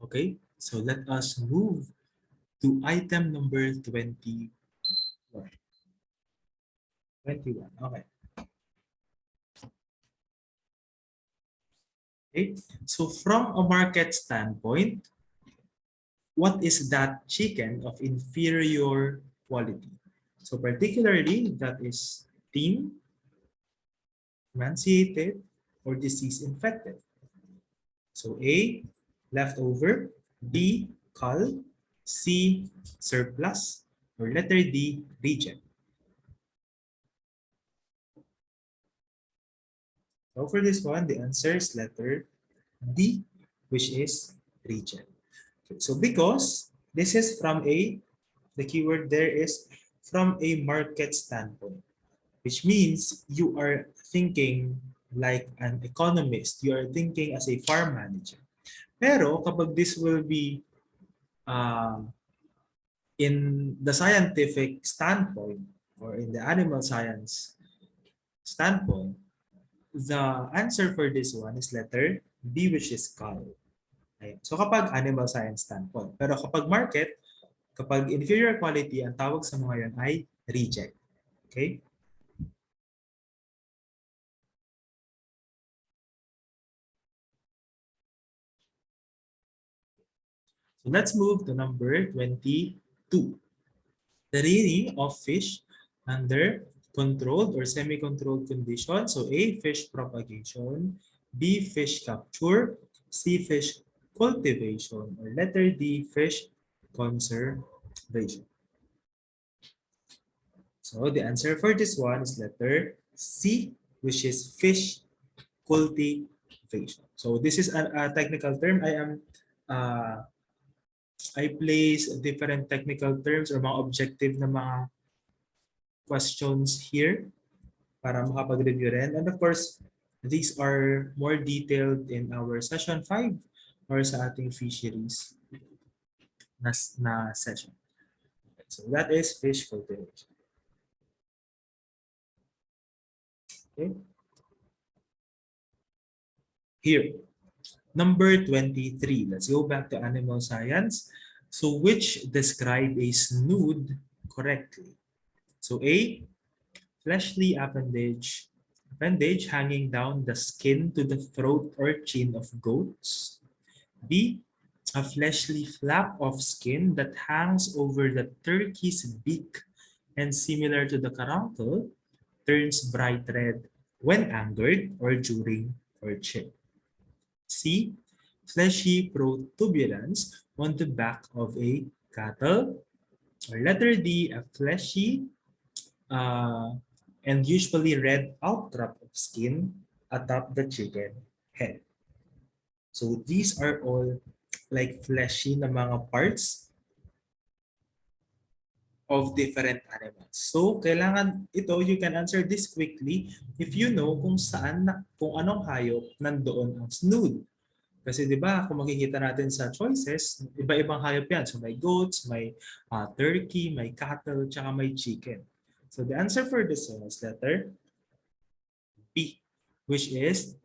Okay, so let us move to item number 21. 21, okay. Okay, so from a market standpoint, what is that chicken of inferior quality? So particularly, that is thin, emaciated, or disease infected. So A, leftover, B, cull, C, surplus, or letter D, reject. So for this one, the answer is letter D, which is reject. Okay, so because this is from the keyword there is from a market standpoint, which means you are thinking like an economist. You are thinking as a farm manager. Pero kapag this will be uh, in the scientific standpoint or in the animal science standpoint, the answer for this one is letter B, which is cull. Ayan. So kapag animal science standpoint. Pero kapag market, kapag inferior quality, ang tawag sa mga yan ay reject. Okay? So let's move to number 22. The rearing of fish under controlled or semi-controlled conditions. So A, fish propagation, B, fish capture, C, fish cultivation, or letter D, fish conservation. So the answer for this one is letter C, which is fish cultivation. So this is a technical term. Uh, I place different technical terms or mga objective na mga questions here para makapag-review rin. And of course, these are more detailed in our session 5 or sa ating fisheries na session. So that is fish cultivation. Okay. Here, number 23. Let's go back to animal science. So which describe a snood correctly? So A, fleshly appendage hanging down the skin to the throat or chin of goats. B, a fleshly flap of skin that hangs over the turkey's beak and similar to the caruncle, turns bright red when angered or during courtship. C, fleshy protuberance on the back of a cattle. Or letter D, a fleshy uh, and usually red outcrop of skin atop the chicken head. So these are all like fleshy na mga parts of different animals. So kailangan ito, you can answer this quickly if you know kung saan, kung anong hayop nandoon ang snood. Kasi 'di ba, kung makikita natin sa choices, iba-ibang hayop 'yan. So may goats, may turkey, may cattle, tsaka may chicken. So the answer for this one is letter B, which is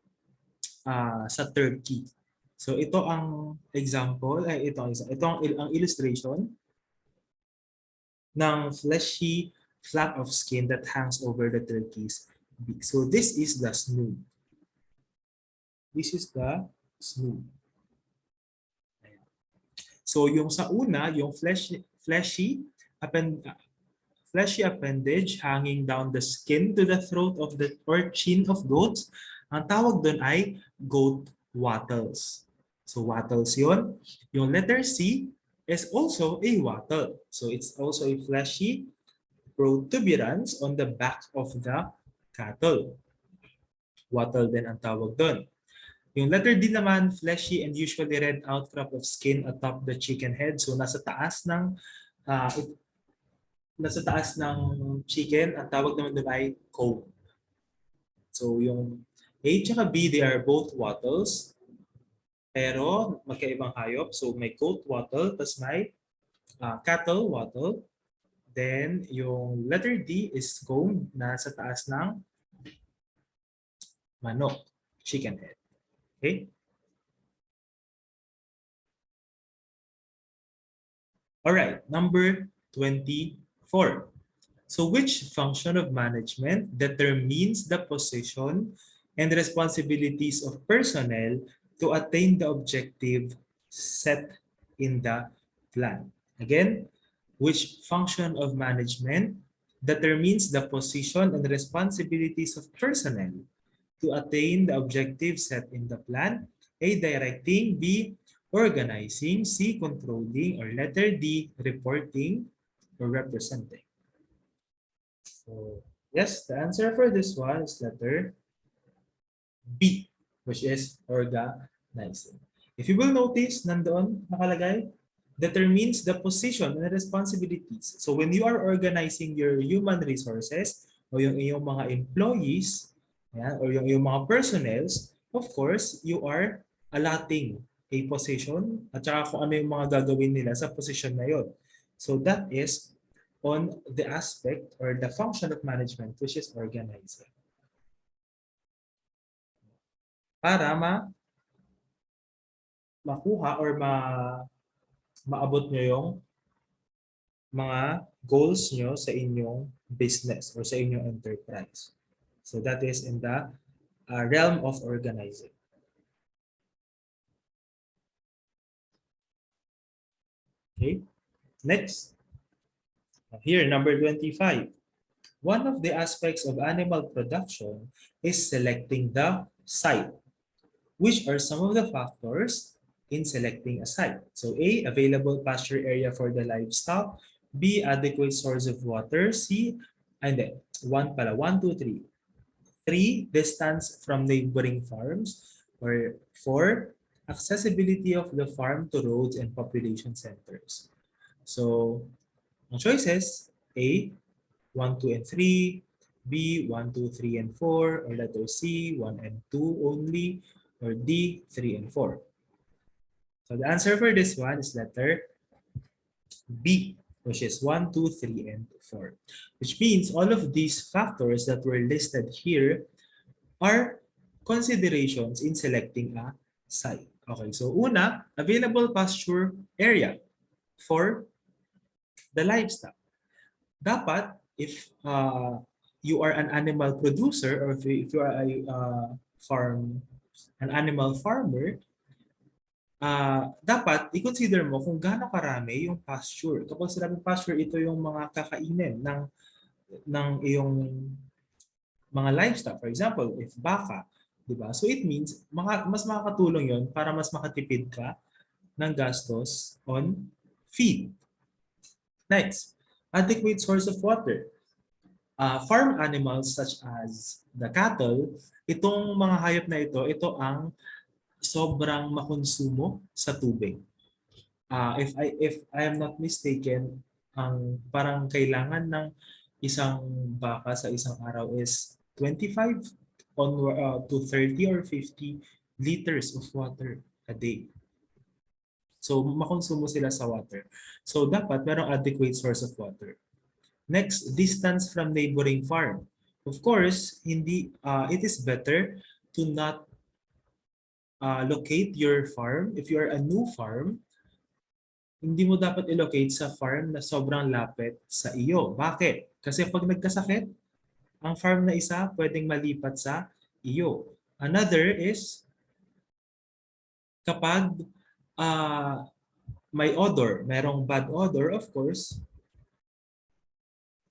sa turkey. So ito ang example, ito ang illustration ng fleshy flap of skin that hangs over the turkey's beak. So this is the snood. This is the snood. So yung sa una, yung fleshy appendage hanging down the skin to the throat of the or chin of goats, ang tawag doon ay goat wattles. So wattles yun. Yung letter C is also a wattle. So it's also a fleshy protuberance on the back of the cattle. Wattle din ang tawag doon. Yung letter D naman, fleshy and usually red outcrop of skin atop the chicken head. So nasa taas ng chicken, ang tawag naman doon ay comb. So yung A at B, they are both wattles. Pero magkaibang hayop. So may goat wattle, tapos may cattle wattle. Then yung letter D is comb na sa taas ng manok, chicken head. Okay? All right, number 24. So which function of management determines the position and responsibilities of personnel to attain the objective set in the plan? Again, which function of management determines the position and responsibilities of personnel to attain the objective set in the plan? A. Directing. B. Organizing. C. Controlling. Or letter D. Reporting or representing. So, yes, the answer for this one is letter B, which is organizing. If you will notice, nandoon nakalagay, determines the position and responsibilities. So when you are organizing your human resources o yung iyong mga employees, yan, or yung iyong mga personnels, of course, you are allotting a position at saka kung ano yung mga gagawin nila sa position na yon. So that is on the aspect or the function of management, which is organizing. Para makuha or maabot nyo yung mga goals nyo sa inyong business or sa inyong enterprise. So that is in the realm of organizing. Okay, next. Here, number 25. One of the aspects of animal production is selecting the site. Which are some of the factors in selecting a site? So A, available pasture area for the livestock. B, adequate source of water. C, and then, one, two, three. 3, distance from neighboring farms. Or 4, accessibility of the farm to roads and population centers. So, ang choices, A, 1, 2, and 3, B, 1, 2, 3, and 4, or letter C, 1 and 2 only, or D, 3 and 4. So the answer for this one is letter B, which is 1, 2, 3, and 4. Which means all of these factors that were listed here are considerations in selecting a site. Okay, so una, available pasture area for the livestock. Dapat, if you are an animal producer or if you are a an animal farmer, dapat i-consider mo kung gaano karami yung pasture. Kapag sinabing pasture, ito yung mga kakainin ng iyong mga livestock. For example, if baka, di ba? So it means mas makakatulong yon para mas makatipid ka ng gastos on feed. Next, adequate source of water. Farm animals such as the cattle, itong mga hayop na ito ang sobrang makonsumo sa tubig. If I am not mistaken, ang parang kailangan ng isang baka sa isang araw is 25 to 30 or 50 liters of water a day. So makonsumo sila sa water. So dapat merong adequate source of water. Next, distance from neighboring farm. Of course, it is better to not locate your farm. If you are a new farm, hindi mo dapat i-locate sa farm na sobrang lapit sa iyo. Bakit? Kasi pag nagkasakit, ang farm na isa pwedeng malipat sa iyo. Another is kapag may odor, merong bad odor, of course,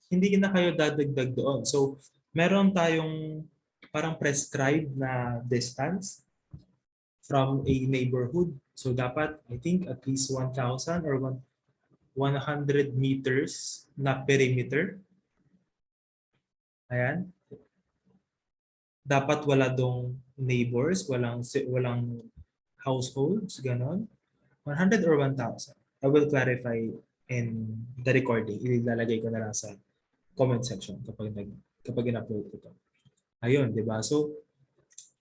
hindi na kayo dadagdag doon. So, meron tayong parang prescribed na distance from a neighborhood. So, dapat, I think, at least 1,000 or 100 meters na perimeter. Ayan. Dapat wala dong neighbors, walang households, ganon. 100 or 1,000. I will clarify in the recording. Ilalagay ko na lang sa comment section kapag in-upload ko to. Ayun, di ba? So,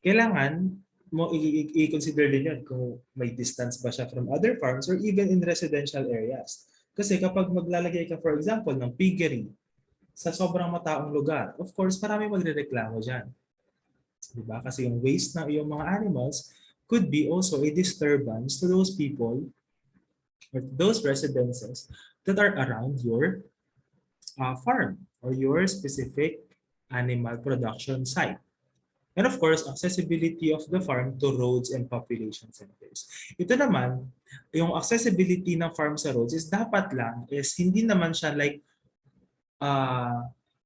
kailangan mo i-consider din yun kung may distance ba siya from other farms or even in residential areas. Kasi kapag maglalagay ka, for example, ng piggery sa sobrang mataong lugar, of course, marami magrereklamo dyan. Di ba? Kasi yung waste ng iyong mga animals could be also a disturbance to those people or those residences that are around your farm or your specific animal production site. And of course, accessibility of the farm to roads and population centers. Ito naman, yung accessibility ng farm sa roads is dapat lang is hindi naman siya like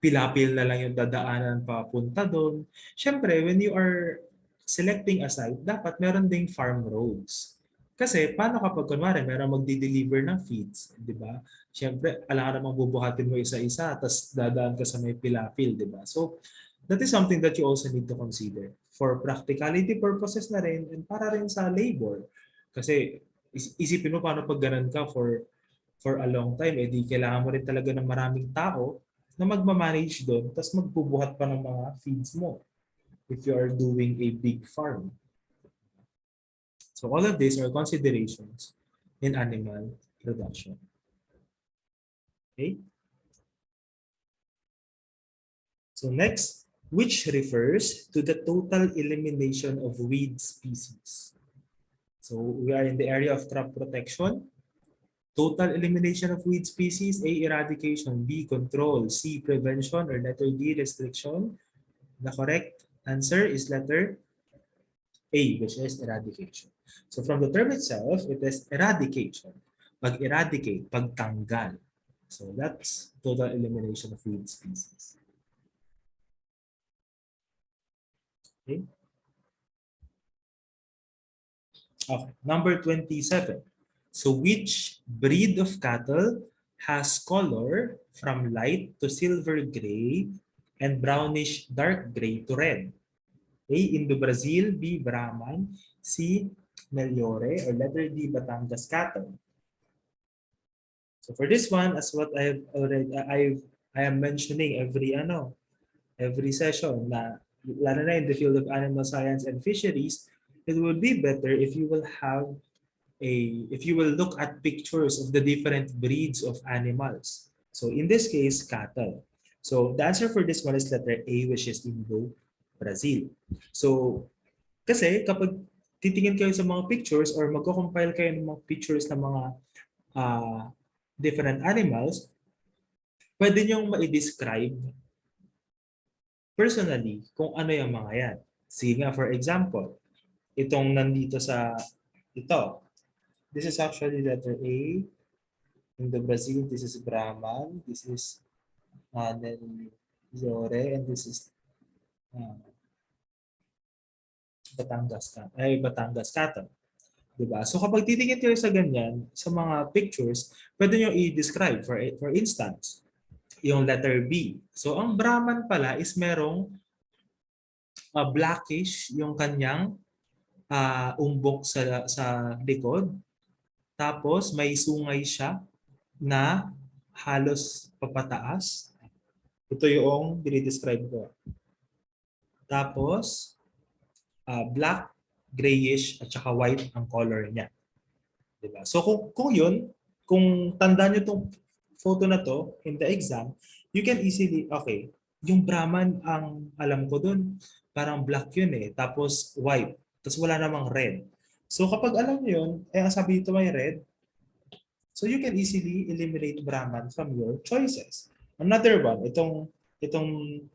pilapil na lang yung dadaanan papunta doon. Siyempre, when you are selecting a site, dapat meron ding farm roads. Kasi paano kapag kunwari meron magdi-deliver ng feeds, di ba? Siyempre, alam ka namang bubuhatin mo isa-isa, tapos dadaan ka sa may pilapil, di ba? So, that is something that you also need to consider for practicality purposes na rin and para rin sa labor. Kasi isipin mo paano pag ganun ka for a long time, eh di kailangan mo rin talaga ng maraming tao na magmamanage doon, tapos magbubuhat pa ng mga feeds mo if you are doing a big farm. So all of these are considerations in animal production. Okay? So next, which refers to the total elimination of weed species. So we are in the area of crop protection. Total elimination of weed species, A, eradication, B, control, C, prevention, or letter D, restriction. The correct answer is letter A, which is eradication. So from the term itself, it is eradication. Pag-eradicate, pagtanggal. So that's total elimination of weed species. Okay. Okay. Number 27. So which breed of cattle has color from light to silver gray and brownish dark gray to red? A, Indo-Brazil, B, Brahman, C, Neliore, or letter D, Batangas cattle. So for this one, as what I am mentioning every session na lalo na in the field of animal science and fisheries, it would be better if you will have if you will look at pictures of the different breeds of animals. So in this case, cattle. So the answer for this one is letter A, which is Indo-Brazil. So kasi kapag titingin kayo sa mga pictures or magko-compile kayo ng mga pictures ng mga different animals, pwede niyong ma-describe personally kung ano yung mga yan. Sige nga, for example, itong nandito sa ito. This is actually letter A. In the Brazil, this is Brahman. This is Neliore. And this is Batangas cattle. Diba? So kapag titingin kayo sa ganyan, sa mga pictures, pwede nyo i-describe. For instance, yung letter B. So ang Brahman pala is merong blackish yung kanyang umbok sa likod. Tapos may sungay siya na halos papataas. Ito yung dinidescribe ko. Tapos, black, grayish, at saka white ang color niya. Diba? So kung yun, kung tandaan nyo itong photo na to in the exam, you can easily, okay, yung Brahman ang alam ko dun, parang black yun eh, tapos white, tapos wala namang red. So kapag alam nyo yun, ang sabi dito may red, so you can easily eliminate Brahman from your choices. Another one, itong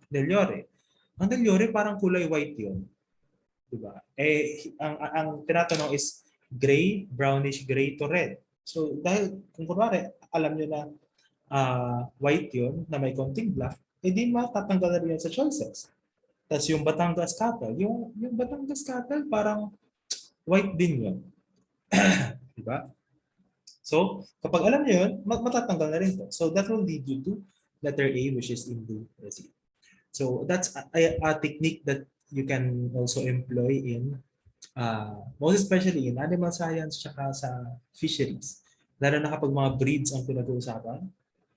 Neliore. Ang Neliore parang kulay white yun. Diba? Eh, ang tinatanong is gray, brownish gray to red. So dahil kung kunwari, alam nyo na white yun, na may konting black, eh di matatanggal na rin yan sa choices. Tapos yung Batangas cattle, yung Batangas cattle parang white din yun. Diba? So, kapag alam niyo yun, matatanggal na rin to. So, that will lead you to letter A, which is Indo-Brazil. So, that's a technique that you can also employ in, most especially in animal science tsaka sa fisheries. Lalo na kapag mga breeds ang pinag-uusapan.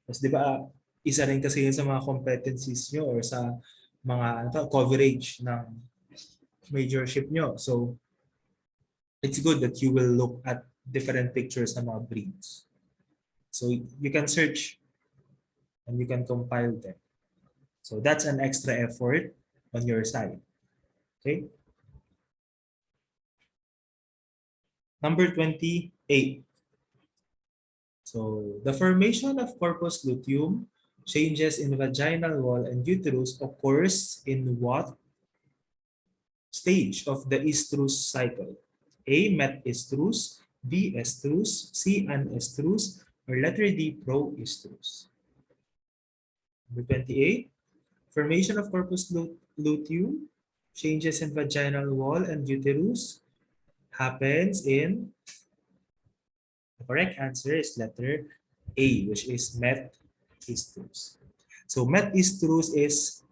Tapos, di ba, isa rin kasi yun sa mga competencies nyo or sa mga coverage ng majorship nyo. So, it's good that you will look at different pictures ng mga breeds. So you can search and you can compile them. So that's an extra effort on your side. Okay? Number 28. So the formation of corpus luteum, changes in vaginal wall and uterus occurs in what stage of the estrous cycle? A. Met-estrous, B. Estrous, C. Anestrous, or letter D. Pro-estrous. Number 28. Formation of corpus luteum, changes in vaginal wall and uterus happens in, the correct answer is letter A, which is Met-estrous. So Met-estrous is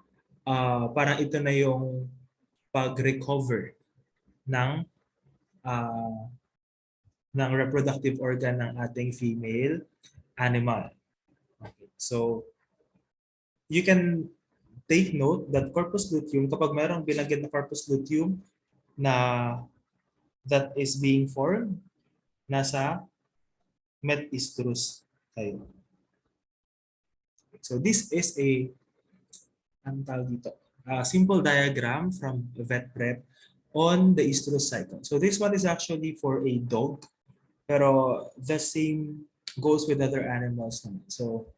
parang ito na yung pag-recover ng uh, ng reproductive organ ng ating female animal. Okay. So you can take note that corpus luteum, kapag mayroong binanggit na corpus luteum na that is being formed, nasa Met-estrous tayo. So this is a simple diagram from vet prep on the estrous cycle. So this one is actually for a dog, pero the same goes with other animals. So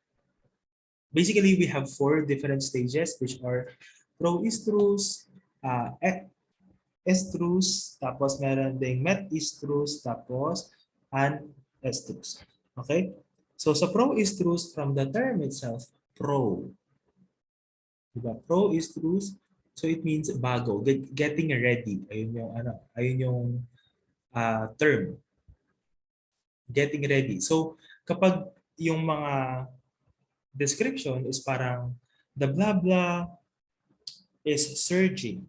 basically, we have 4 different stages, which are pro-estrous, estrous, tapos meron ding met-estrous, tapos anestrous. Okay? So sa pro-estrous, from the term itself, pro. Diba? Pro-estrous, so it means bago, getting ready. Ayun yung term. Getting ready. So kapag yung mga description is parang the blah blah is surging,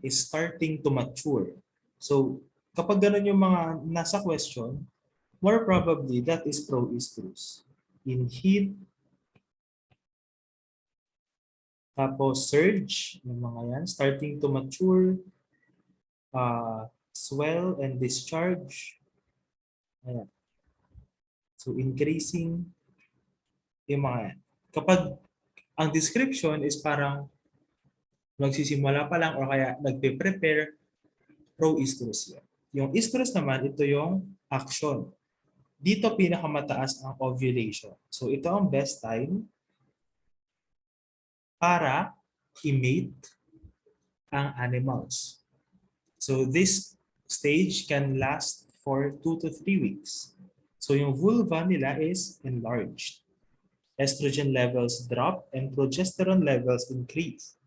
is starting to mature. So kapag ganun yung mga nasa question, more probably that is pro-estrous. In heat, tapos surge, yung mga yan, starting to mature, swell and discharge. Ayan. So increasing, yung mga yan. Kapag ang description is parang nagsisimula pa lang or kaya nagpe-prepare, pro-estrous yan. Yung estrous naman, ito yung action. Dito pinakamataas ang ovulation. So ito ang best time para i-mate ang animals. So this stage can last for 2 to 3 weeks. So yung vulva nila is enlarged. Estrogen levels drop and progesterone levels increase.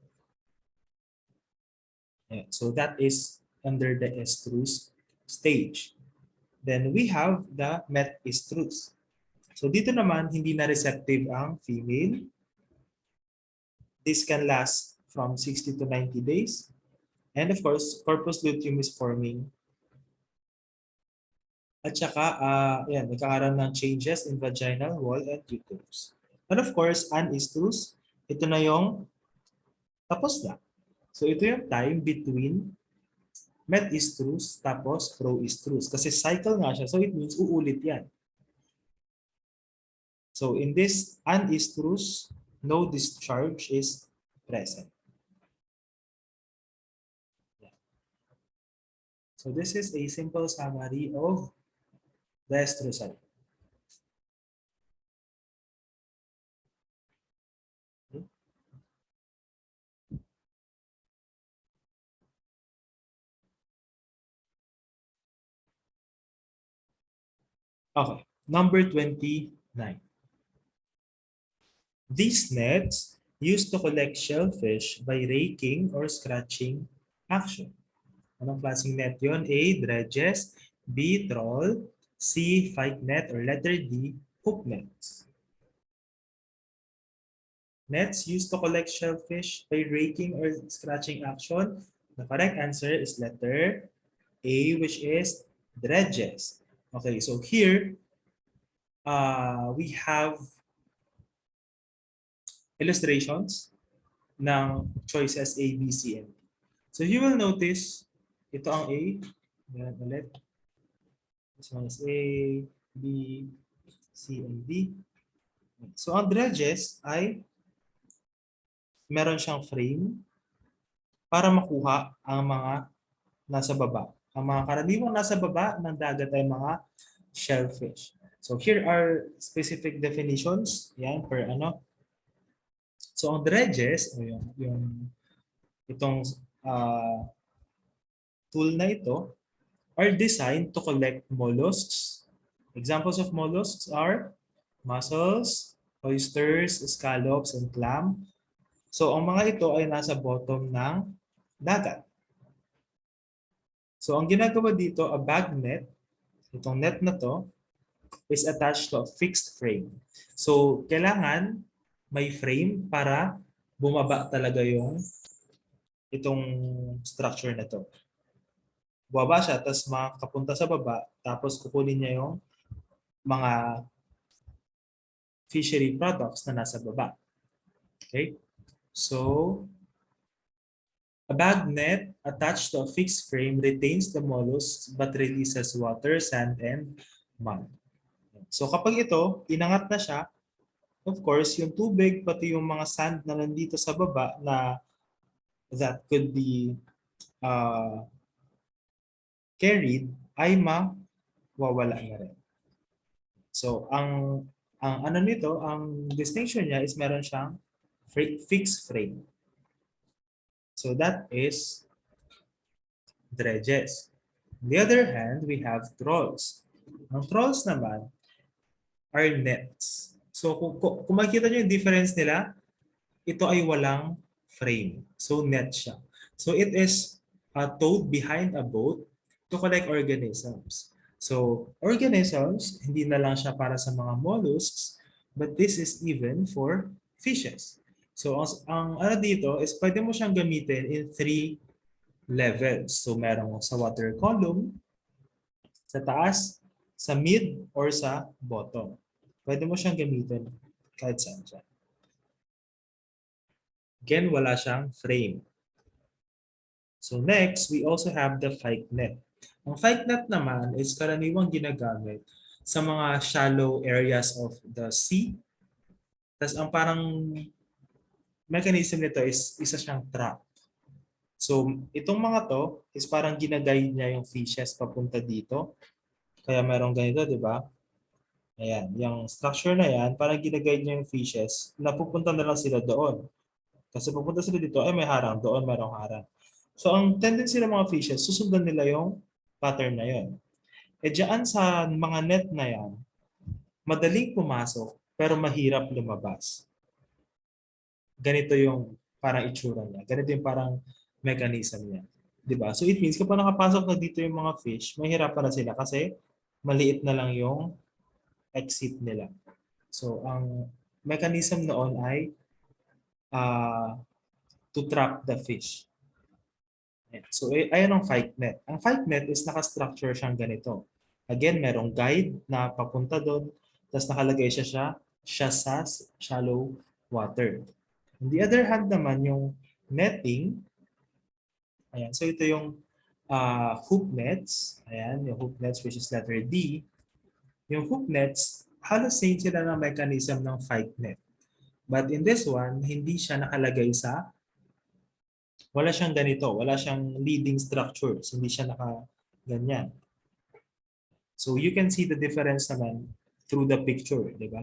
Yeah, so that is under the estrous stage. Then we have the met-estrous. So dito naman, hindi na receptive ang female. This can last from 60 to 90 days. And of course, corpus luteum is forming. At saka, nagkakaroon ng changes in vaginal wall and uterus. And of course, anestrous, ito na yung tapos na. So ito yung time between met-estrous tapos pro-estrous. Kasi cycle nga siya, so it means uulit yan. So in this anestrous, no discharge is present. So this is a simple summary of the estrous cycle. Okay, number 29. These nets used to collect shellfish by raking or scratching action. Anong klaseng net yon? A. Dredges, B. Trawl, C. Fight net, or letter D. Hook nets. Nets used to collect shellfish by raking or scratching action. The correct answer is letter A, which is dredges. Okay, so here we have illustrations ng choices A, B, C, and D. So you will notice, ito ang A. Yan ulit. This one is A, B, C, and D. So ang dredges ay meron siyang frame para makuha ang mga nasa baba. Ang mga karaniwang nasa baba ng dagat ay mga shellfish. So here are specific definitions. Yan, per ano. So ang dredges, o itong uh, tool na ito, are designed to collect mollusks. Examples of mollusks are mussels, oysters, scallops, and clam. So ang mga ito ay nasa bottom ng dagat. So ang ginagawa dito, a bag net, itong net na to, is attached to a fixed frame. So kailangan may frame para bumaba talaga itong structure na to. Bumaba siya, tapos makapunta sa baba, tapos kukunin niya yung mga fishery products na nasa baba. Okay? So, a bag net attached to a fixed frame retains the mollusks but releases water, sand, and mud. So kapag ito, inangat na siya, of course, yung tubig, pati yung mga sand na nandito sa baba na that could be carried, ay mawawala na rin. So, ang ano nito, ang distinction niya is meron siyang fixed frame. So, that is dredges. On the other hand, we have trawls. Ang trawls naman are nets. So, kung makikita nyo yung difference nila, ito ay walang frame. So, net siya. So, it is towed behind a boat to collect organisms. So, organisms, hindi na lang siya para sa mga mollusks, but this is even for fishes. So, ang ano dito is pwede mo siyang gamitin in 3 levels. So, merong sa water column, sa taas, sa mid, or sa bottom. Pwede mo siyang gamitin kahit saan siya. Again, wala siyang frame. So next, we also have the fight net. Ang fight net naman is karaniwang ginagamit sa mga shallow areas of the sea. Tapos ang parang mechanism nito is isa siyang trap. So itong mga to is parang ginaguide niya yung fishes papunta dito. Kaya merong ganito, di ba? Ayan, yung structure na yan, parang ginaguide niya yung fishes na pupunta na lang sila doon. Kasi pupunta sila dito, ay may harang, doon merong harang. So ang tendency ng mga fishes, susundan nila yung pattern na yon. E dyan sa mga net na yan, madaling pumasok pero mahirap lumabas. Ganito yung parang itsura niya. Ganito yung parang mechanism niya. Diba? So it means kapag nakapasok na dito yung mga fish, mahirapan na sila kasi maliit na lang yung exit nila. So ang mechanism noon ay to trap the fish. So, ayan ang fight net. Ang fight net is naka-structure siyang ganito. Again, merong guide na papunta doon. Tapos nakalagay siya sa shallow water. On the other hand naman, yung netting, ayan. So, ito yung hook nets. Ayan, yung hook nets which is letter D. Yung hook nets, halos same sila ng mechanism ng fight net. But in this one, hindi siya nakalagay sa wala siyang ganito, wala siyang leading structures, hindi siya naka-ganyan. So you can see the difference naman through the picture, di ba?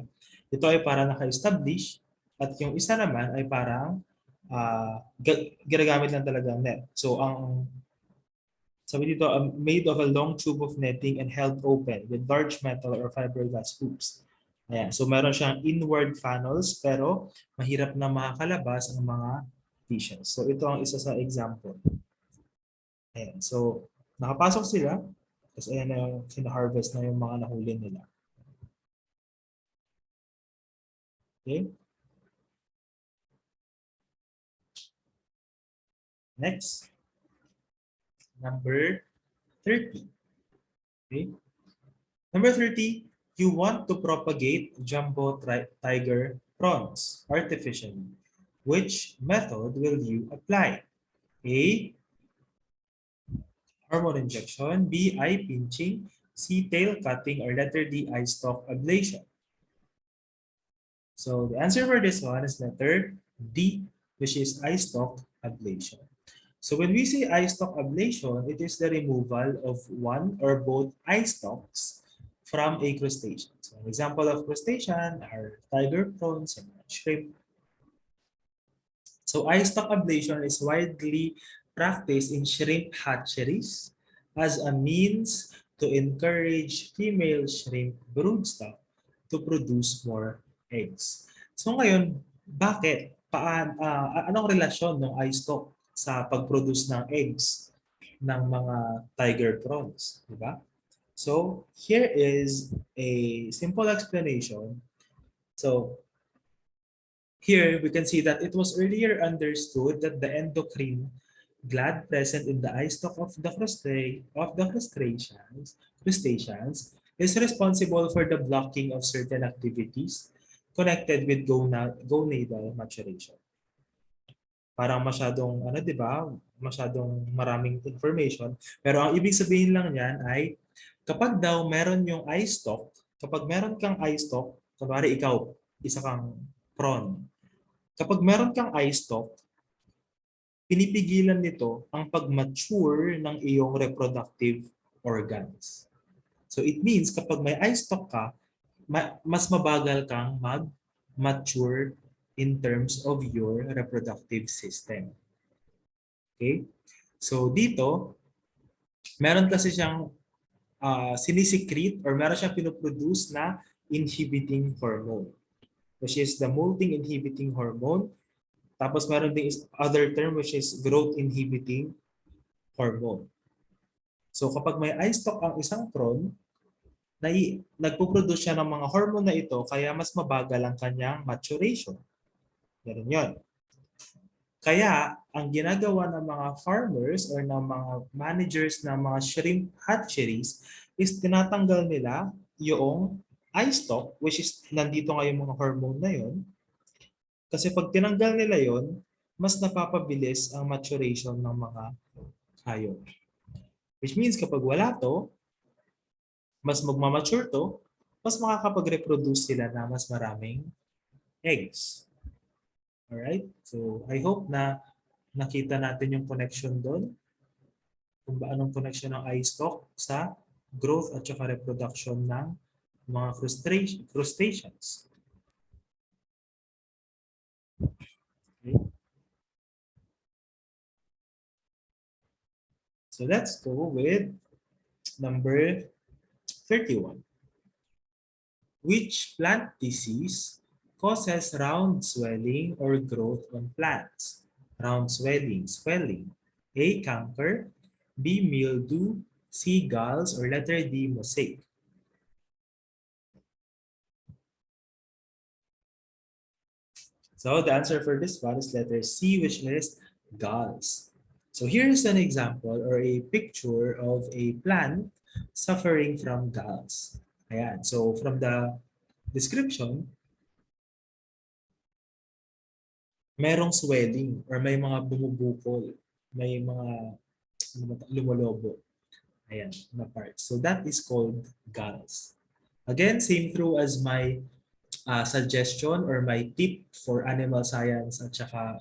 Ito ay para naka-establish at yung isa naman ay parang ginagamit lang talaga net. So ang sabi dito, made of a long tube of netting and held open with large metal or fiberglass hoops. Ayan. So meron siyang inward funnels pero mahirap na makakalabas ang mga fishes. So ito ang isa sa example. Ayan. So nakapasok sila. Tapos ayan na yung sina-harvest na yung mga nahuli nila. Okay. Next. Number 30. Okay. Number 30, you want to propagate jumbo tiger prawns artificially. Which method will you apply? A, hormone injection, B, eye pinching, C, tail cutting, or letter D, eye stalk ablation. So the answer for this one is letter D, which is eye stalk ablation. So when we say eye stalk ablation, it is the removal of one or both eye stalks from a crustacean. So an example of crustacean are tiger prawns and shrimp. So eye stalk ablation is widely practiced in shrimp hatcheries as a means to encourage female shrimp broodstock to produce more eggs. So ngayon, bakit? Anong relasyon ng eye stalk sa pag-produce ng eggs ng mga tiger prawns, di ba? So here is a simple explanation. So here we can see that it was earlier understood that the endocrine gland present in the eye stalk of the crustaceans is responsible for the blocking of certain activities connected with gonadal maturation. Parang masyadong, ano, di ba? Masyadong maraming information. Pero ang ibig sabihin lang niyan ay kapag daw meron yung eye stalk, kapag meron kang eye stalk, kunwari ikaw, isa kang prawn. Kapag meron kang eye stalk, pinipigilan nito ang pag-mature ng iyong reproductive organs. So it means kapag may eye stalk ka, mas mabagal kang mag-mature in terms of your reproductive system. Okay? So dito, meron kasi siyang sinisecrete or meron siyang pinoproduce na inhibiting hormone, which is the molting inhibiting hormone. Tapos meron din is other term which is growth inhibiting hormone. So kapag may eye stalk ang isang prawn, nagpo-produce siya ng mga hormone na ito kaya mas mabagal ang kanyang maturation. Ganun yun. Kaya ang ginagawa ng mga farmers or ng mga managers ng mga shrimp hatcheries is tinatanggal nila yung eye stalk, which is nandito nga yung mga hormone na yun. Kasi pag tinanggal nila yon, mas napapabilis ang maturation ng mga hayop. Which means kapag wala to, mas magmamature to, mas makakapag-reproduce sila na mas maraming eggs. Alright? So, I hope na nakita natin yung connection doon. Kung ba anong connection ng eye stalk sa growth at saka reproduction ng mga crustaceans. Okay. So let's go with number 31. Which plant disease causes round swelling or growth on plants? Round swelling. A, canker. B, mildew. C, galls. Or letter D, mosaic. So the answer for this one is letter C, which is galls. So here's an example or a picture of a plant suffering from galls. Ayan. So from the description, merong swelling or may mga bumubukol, may mga lumolobo. Ayan, na parts. So that is called galls. Again, same through as my suggestion or my tip for animal science at saka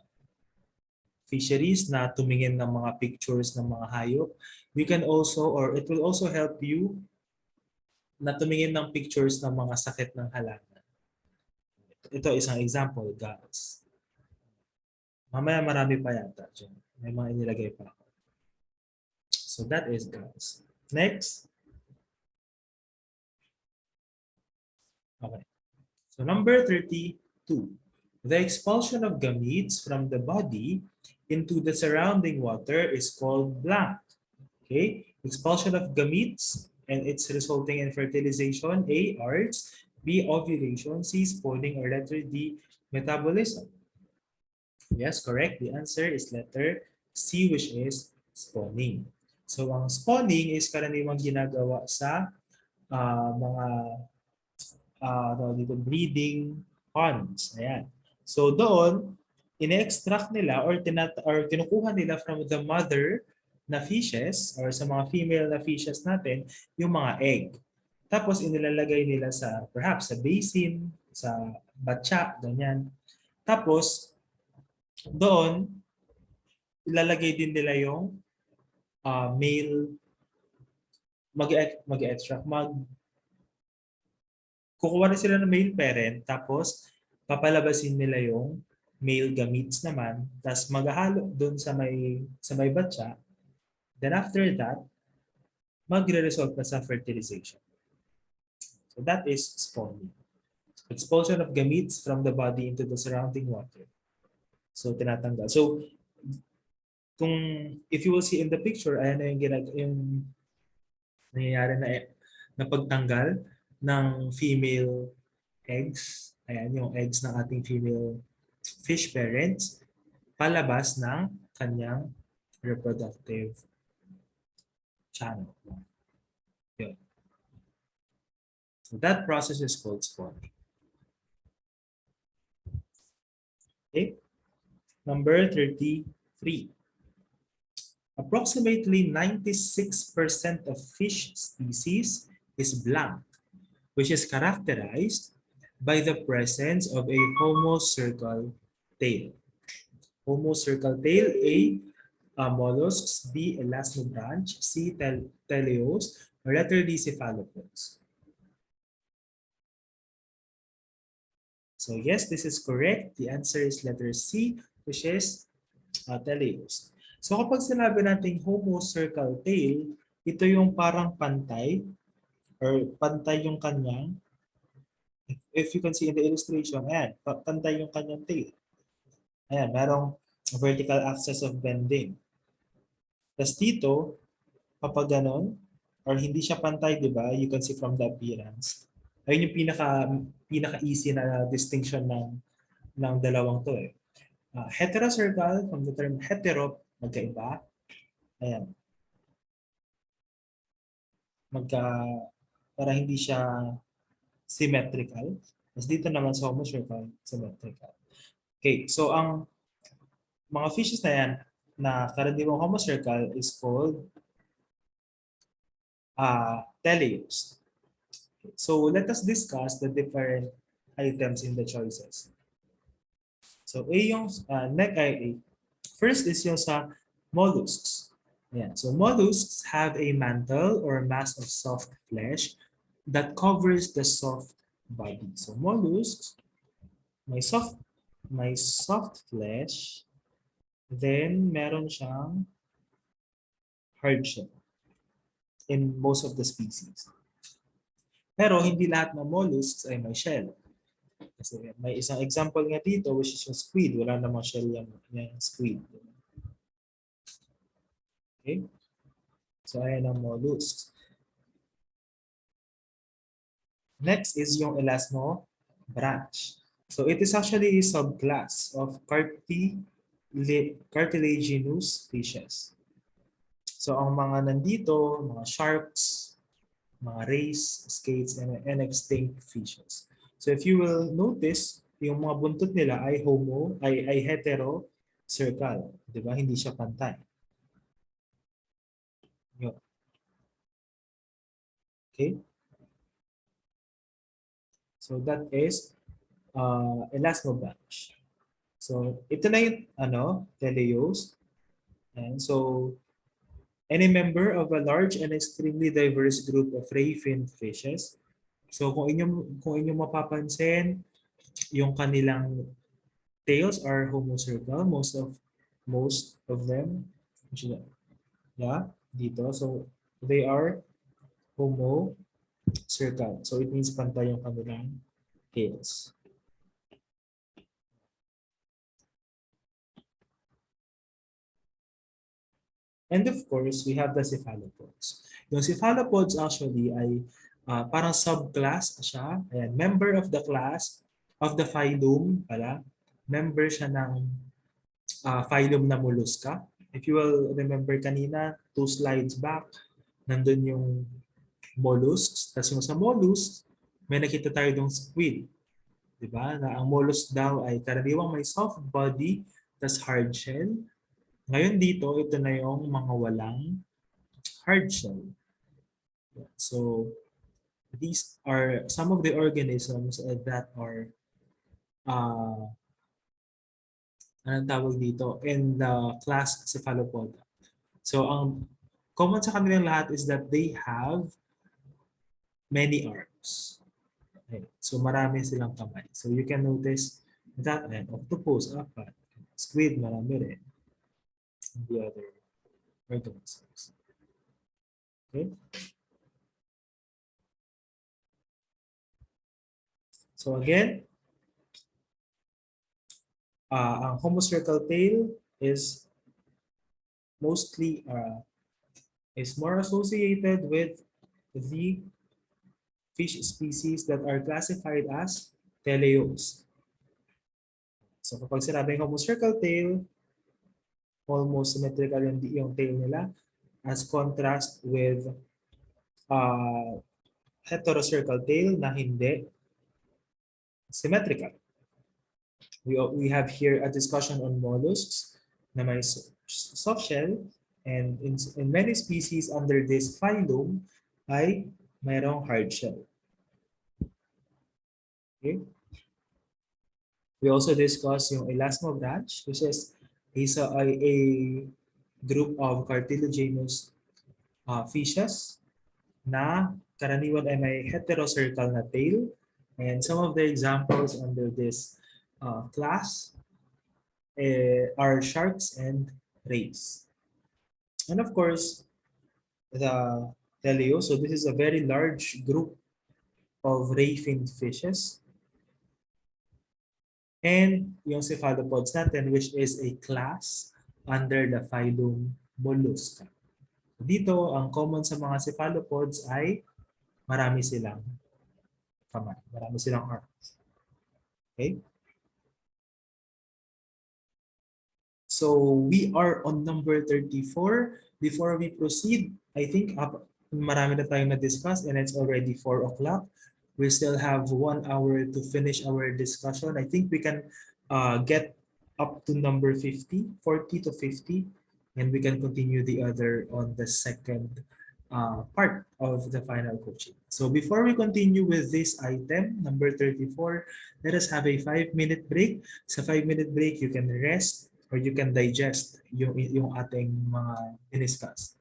fisheries na tumingin ng mga pictures ng mga hayop. You can also, or it will also help you na tumingin ng pictures ng mga sakit ng halaman. Ito isang example, galls. Mamaya marami pa yata dyan. May mga inilagay pa ako. So that is galls. Next. Okay. So number 32. The expulsion of gametes from the body into the surrounding water is called blank. Okay? Expulsion of gametes and it's resulting in fertilization. A, arts. B, ovulation. C, spawning. Or letter D, metabolism. Yes, correct. The answer is letter C, which is spawning. So ang spawning is karaniwang ginagawa sa mga dito, breeding ponds. Ayan. So doon, ine-extract nila or kinukuha nila from the mother na fishes or sa mga female na fishes natin yung mga egg. Tapos inilalagay nila sa perhaps sa basin, sa batya, ganyan. Tapos doon ilalagay din nila yung male mag-extract kukuha na sila ng male parent, tapos papalabasin nila yung male gametes naman, tapos maghahalo doon sa may batya. Then after that, magre-result na sa fertilization. So that is spawning. Expulsion of gametes from the body into the surrounding water. So tinatanggal. So kung if you will see in the picture, ayan na yung nangyayari na pagtanggal ng female eggs. Ayan yung eggs ng ating female fish parents palabas ng kanyang reproductive channel. Yun. So that process is called spawning. Okay. Number 33. Approximately 96% of fish species is blank, which is characterized by the presence of a homocircle tail. Homocircle tail, A, mollusks, B, elasmobranch, C, teleos, or letter D, cephalopods. So yes, this is correct. The answer is letter C, which is teleos. So kapag sinabi natin homocircle tail, ito yung parang pantay or pantay yung kanyang, if you can see in the illustration, ayan, pantay yung kanyang tail. Ayan, merong vertical axis of bending. Tapos dito, kapag ganon, or hindi siya pantay, di ba? You can see from the appearance. Ayun yung pinaka-easy na distinction ng dalawang to eh. Heterocircle, from the term hetero, magkaiba. Ayan. Para hindi siya symmetrical. Tapos dito naman sa homocircle, symmetrical. Okay, so ang mga fishes na yan na karaniwang homocircle is called teleos. So let us discuss the different items in the choices. So A yung first is yung sa mollusks. Yeah. So mollusks have a mantle or mass of soft flesh that covers the soft body. So mollusks, may soft flesh, then meron siyang hard shell in most of the species. Pero hindi lahat ng mollusks ay may shell. Kasi may isang example nga dito which is yung squid. Wala namang shell yung squid. Okay? So ayan ang mollusks. Next is yung elasmobranch. So it is actually a subclass of cartilaginous fishes. So ang mga nandito, mga sharks, mga rays, skates, and extinct fishes. So if you will notice, yung mga buntot nila ay hetero-circle. Di ba? Hindi siya pantay. Okay? So that is elasmobranch. So ito na yung teleos. And so any member of a large and extremely diverse group of ray-finned fishes. So kung inyong mapapansin, yung kanilang tails are homocircle, most of them. Yeah, dito. So they are homocircle. So it means pantay yung kanilang tails. And of course, we have the cephalopods. Yung cephalopods actually ay parang subclass siya. Ayan, member of the class of the phylum pala. Member siya ng phylum na mollusca. If you will remember kanina, 2 slides back, nandun yung mollusks. Tapos yung sa mollusks, may nakita tayo ng squid. Diba? Na ang mollusk daw ay karaniwang may soft body, tas hard shell. Ngayon dito, ito na yung mga walang hard shell. So, these are some of the organisms that are anong tawag dito? In the class Cephalopoda. So, ang common sa kanilang lahat is that they have many arms. Ayan. So marami silang kamay. So you can notice that octopus, apat. Squid, marami rin. And the other organisms. Okay? So again, ang homocircle tail is mostly is more associated with the fish species that are classified as teleos. So kapag sinabing homocircle tail, almost symmetrical yung tail nila as contrast with uh, heterocircle tail na hindi symmetrical. We have here a discussion on mollusks na may soft shell, and in many species under this phylum ay mayroong hard shell. Okay? We also discussed yung elasmobranch, which is a group of cartilaginous fishes na karaniwan ay may heterocircle na tail. And some of the examples under this class are sharks and rays. And of course, the teleo. So this is a very large group of ray-finned fishes. And yung cephalopods natin, which is a class under the phylum Mollusca. Dito, ang common sa mga cephalopods ay marami silang kamay, marami silang arms. Okay? So we are on number 34. Before we proceed, I think marami na tayong na-discuss and it's already 4 o'clock. We still have 1 hour to finish our discussion. I think we can get up to number 50, 40 to 50, and we can continue the other on the second part of the final coaching. So before we continue with this item, number 34, let us have a 5-minute break. Sa 5-minute break, you can rest or you can digest yung ating mga diniscuss.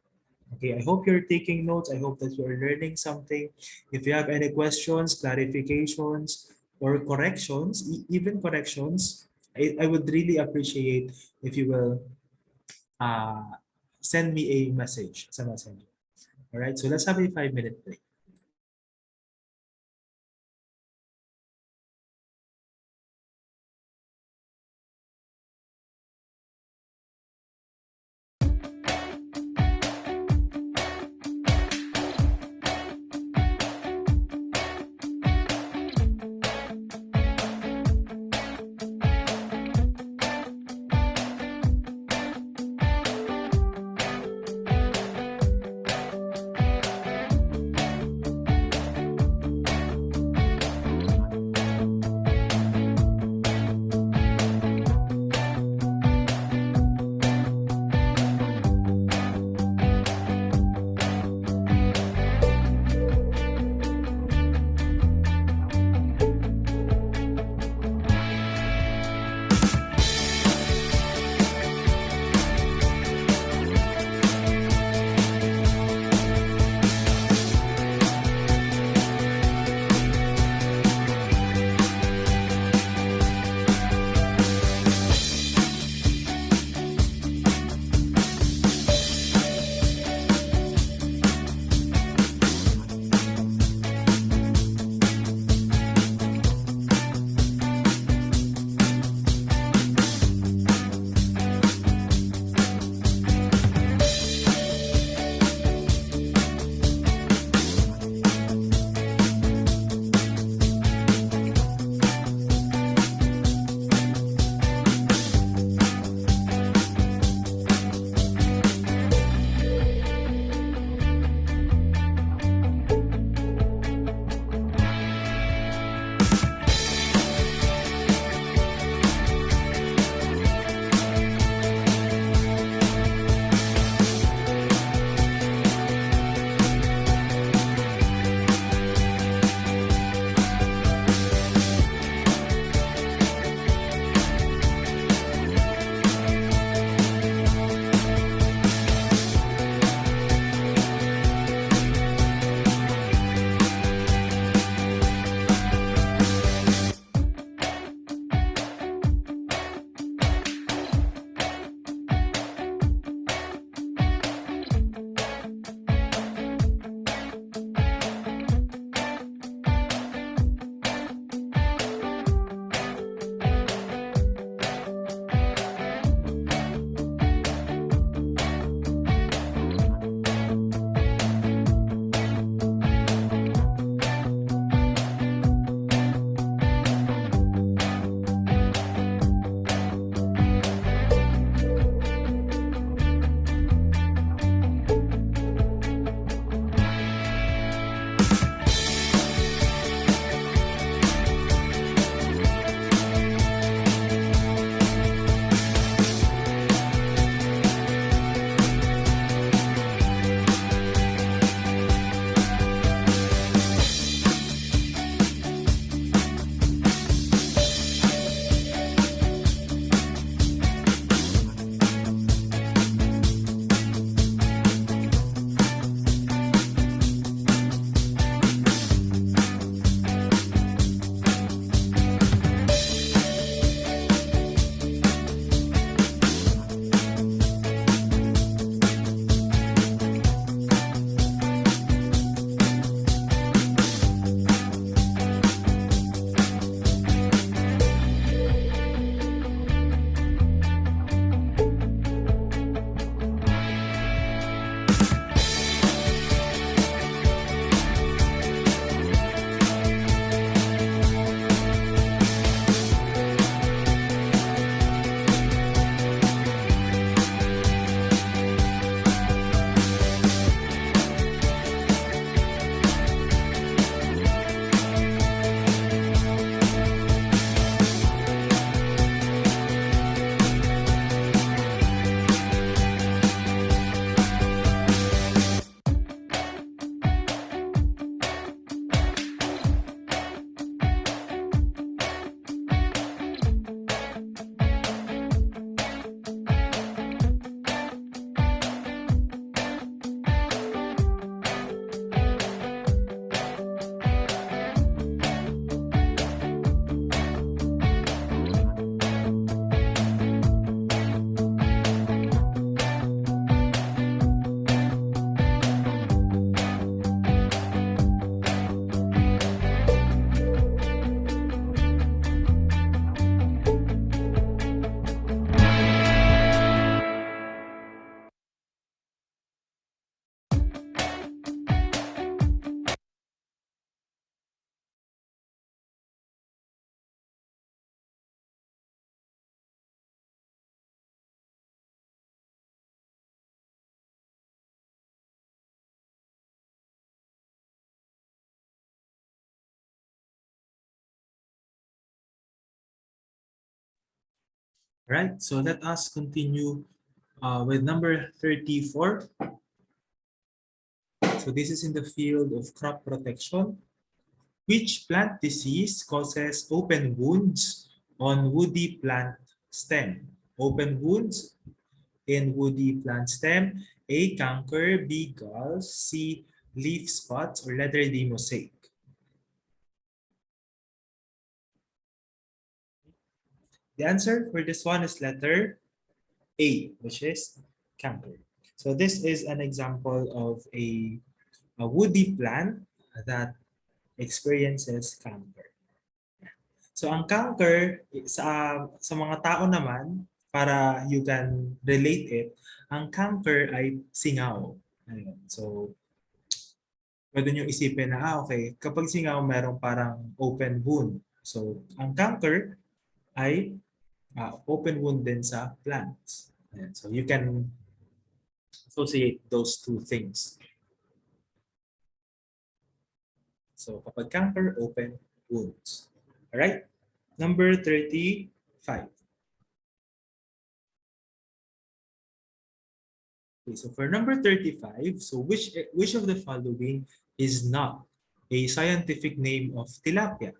Okay, I hope you're taking notes. I hope that you're learning something. If you have any questions, clarifications, or corrections, even corrections, I would really appreciate if you will send me a message sa messenger. All right, so let's have a 5-minute break. Right, so let us continue with number 34. So this is in the field of crop protection. Which plant disease causes open wounds on woody plant stem? Open wounds in woody plant stem. A. Canker. B. Galls. C. Leaf spots. Or letter D. Mosaic. The answer for this one is letter A, which is canker. So this is an example of a woody plant that experiences canker. So ang canker sa mga tao naman, para you can relate it, ang canker ay singaw. Ayun. So pwede nyo isipin na, okay, kapag singaw, merong parang open wound. So ang canker ay open wound din sa plants. Ayan. So you can associate those two things. So kapag canker, open wounds. Alright? Number 35. Okay, so for number 35, so which of the following is not a scientific name of tilapia?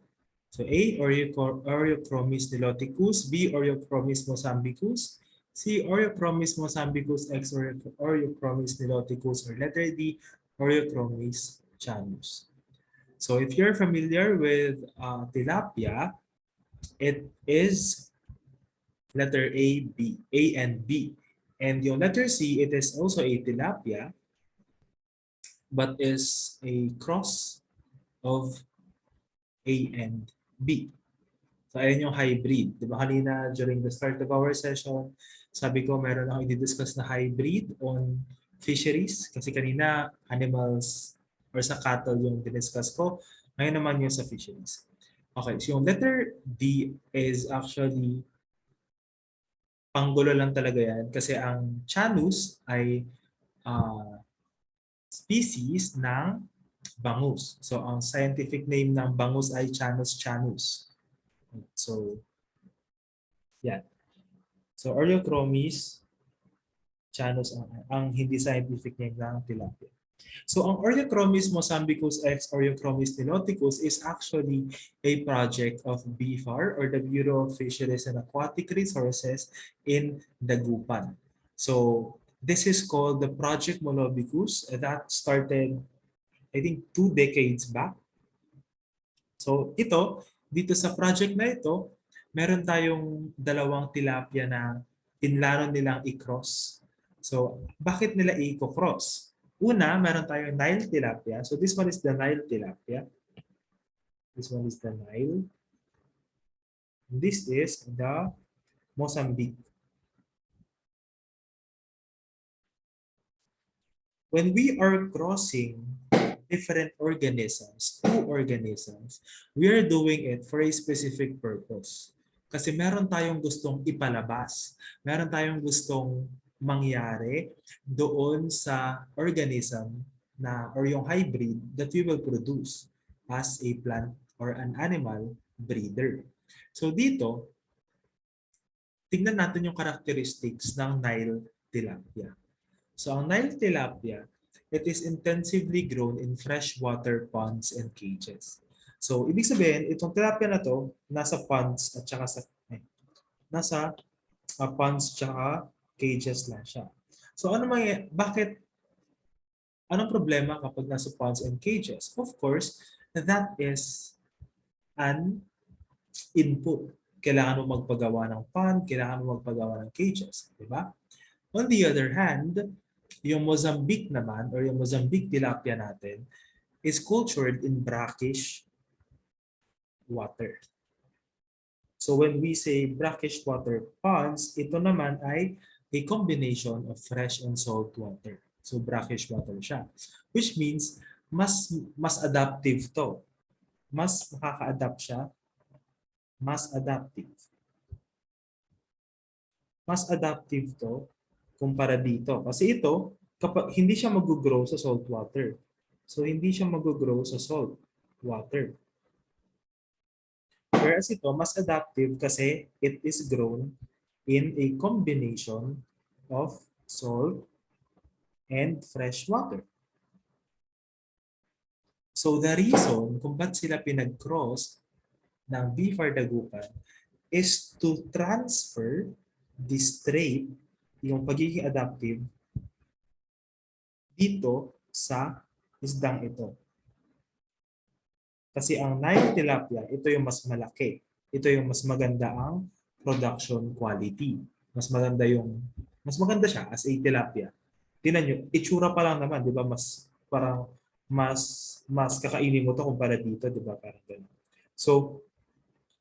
So A. Oreochromis niloticus, B. Oreochromis mozambicus, C. Oreochromis mozambicus, X. Oreochromis niloticus, or letter D. Oreochromis chanus. So if you're familiar with tilapia, it is letter A and B. And yung letter C, it is also a tilapia, but is a cross of A and B. So ayan yung hybrid. Di ba kanina during the start of our session, sabi ko meron ako i-discuss na hybrid on fisheries. Kasi kanina animals or sa cattle yung discuss ko. Ngayon naman yung sa fisheries. Okay, so yung letter D is actually panggulo lang talaga yan. Kasi ang chanus ay species ng bangus. So ang scientific name ng bangus ay Chanus chanus. So yan. So Oreochromis chanus ang hindi scientific name ng tilapia. So ang Oreochromis mozambicus X Oreochromis niloticus is actually a project of BFAR, or the Bureau of Fisheries and Aquatic Resources in Dagupan. So this is called the Project Molobicus that started, I think, 2 decades back. So ito, dito sa project na ito, meron tayong dalawang tilapia na pinlano nilang i-cross. So bakit nila i-cross? Una, meron tayong Nile tilapia. So this one is the Nile tilapia. This one is the Nile. This is the Mozambique. When we are crossing different organisms, two organisms, we are doing it for a specific purpose. Kasi meron tayong gustong ipalabas. Meron tayong gustong mangyari doon sa organism na or yung hybrid that we will produce as a plant or an animal breeder. So dito, tingnan natin yung characteristics ng Nile tilapia. So ang Nile tilapia, it is intensively grown in freshwater ponds and cages. So ibig sabihin, itong tilapia na to, nasa ponds at saka nasa ponds at cages lang siya. So anong problema kapag nasa ponds and cages? Of course, that is an input. Kailangan mo magpagawa ng pond, kailangan mo magpagawa ng cages, di ba? On the other hand, yung Mozambique naman or yung Mozambique tilapia natin is cultured in brackish water. So when we say brackish water ponds, ito naman ay a combination of fresh and salt water. So brackish water siya. Which means mas adaptive to. Mas makaka-adapt siya. Mas adaptive. Mas adaptive to kumpara dito. Kasi ito, kapag hindi siya mag-grow sa salt water. So hindi siya mag-grow sa salt water. Whereas ito, mas adaptive kasi it is grown in a combination of salt and fresh water. So the reason kung ba't sila pinag-cross ng beef or dagupan is to transfer this trait, yung pagiging adaptive, dito sa isdang ito. Kasi ang Nile tilapia, ito yung mas malaki. Ito yung mas maganda ang production quality. Mas maganda siya as a tilapia. Tingnan nyo, itsura pa lang naman, di ba? Mas kakainin mo to kumpara dito, di ba? Parang ganun. So,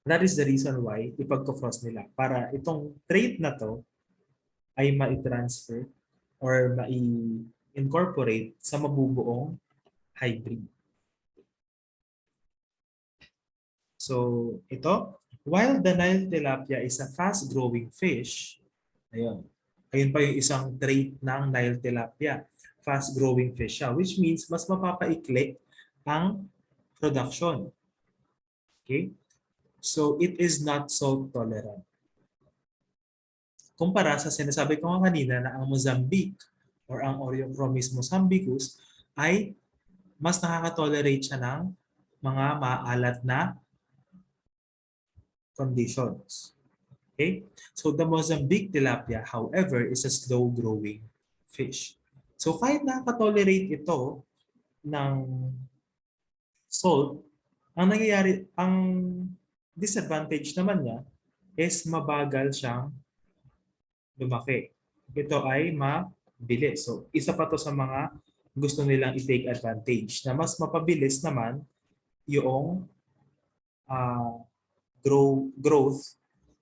that is the reason why ipagko-cross nila. Para itong trait na to ay ma-transfer or ma-incorporate sa mabubuong hybrid. So, ito, while the Nile tilapia is a fast-growing fish, ayun pa yung isang trait ng Nile tilapia. Fast-growing fish siya, which means mas mapapaikli ang production. Okay? So, it is not salt tolerant. Kumpara sa sinasabi ko nga kanina na ang Mozambique or ang Oreochromis mozambicus ay mas nakaka-tolerate siya ng mga maalat na conditions. Okay? So the Mozambique tilapia, however, is a slow-growing fish. So kahit nakaka-tolerate ito ng salt, ang disadvantage naman niya is mabagal siyang lumaki. Ito ay mabilis. So isa pa to sa mga gusto nilang i-take advantage na mas mapabilis naman yung growth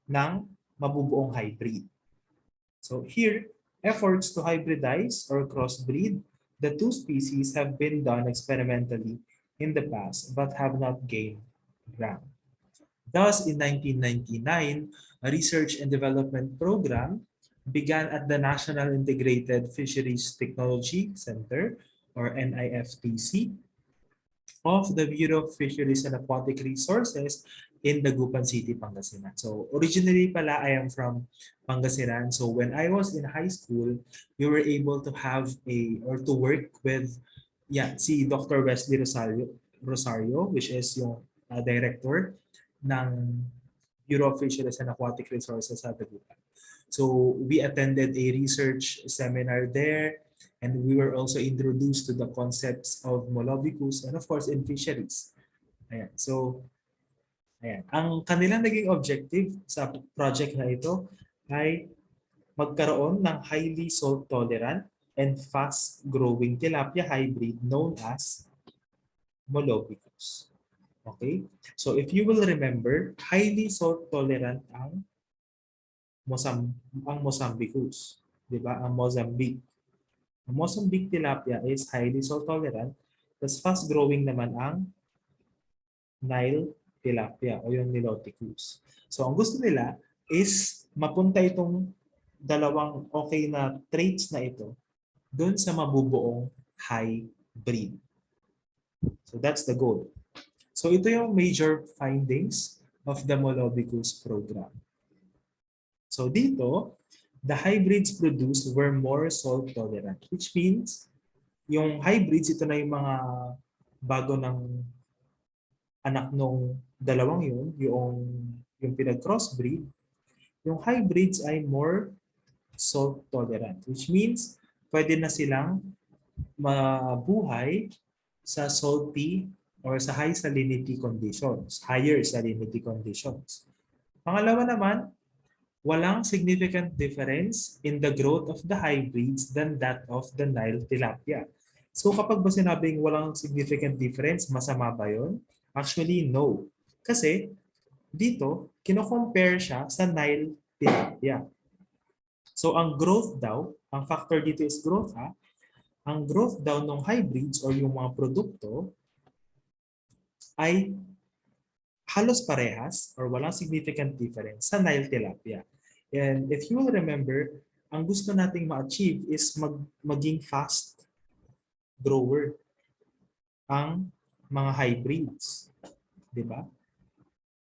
ng mabubuong hybrid. So here, efforts to hybridize or crossbreed the two species have been done experimentally in the past but have not gained ground. Thus, in 1999, a research and development program began at the National Integrated Fisheries Technology Center, or NIFTC, of the Bureau of Fisheries and Aquatic Resources in Dagupan City, Pangasinan. So originally pala, I am from Pangasinan. So when I was in high school, we were able to have to work with si Dr. Wesley Rosario, which is yung director ng Bureau of Fisheries and Aquatic Resources sa Dagupan. So we attended a research seminar there, and we were also introduced to the concepts of molluscus and of course in fisheries. Ayan. So, ayan. Ang kanilang naging objective sa project na ito ay magkaroon ng highly salt tolerant and fast growing tilapia hybrid known as molluscus. Okay? So if you will remember, highly salt tolerant ang Mozambicus, 'di ba? Ang Mozambique. Ang Mozambique tilapia is highly salt tolerant, tapos fast growing naman ang Nile tilapia o yung Niloticus. So ang gusto nila is mapunta itong dalawang okay na traits na ito doon sa mabubuong hybrid. So that's the goal. So ito yung major findings of the Molluscus program. So dito, the hybrids produced were more salt tolerant, which means yung hybrids, ito na yung mga bago ng anak nung dalawang yun, yung pinag-crossbreed, yung hybrids ay more salt tolerant, which means pwede na silang mabuhay sa salty or sa high salinity conditions, higher salinity conditions. Pangalawa naman, walang significant difference in the growth of the hybrids than that of the Nile tilapia. So kapag ba sinabing walang significant difference, masama ba yun? Actually, no. Kasi dito, kino-compare siya sa Nile tilapia. So ang growth daw, ang factor dito is growth ang growth daw ng hybrids or yung mga produkto ay halos parehas or walang significant difference sa Nile tilapia. And if you will remember, ang gusto nating ma-achieve is maging fast grower ang mga hybrids. Diba?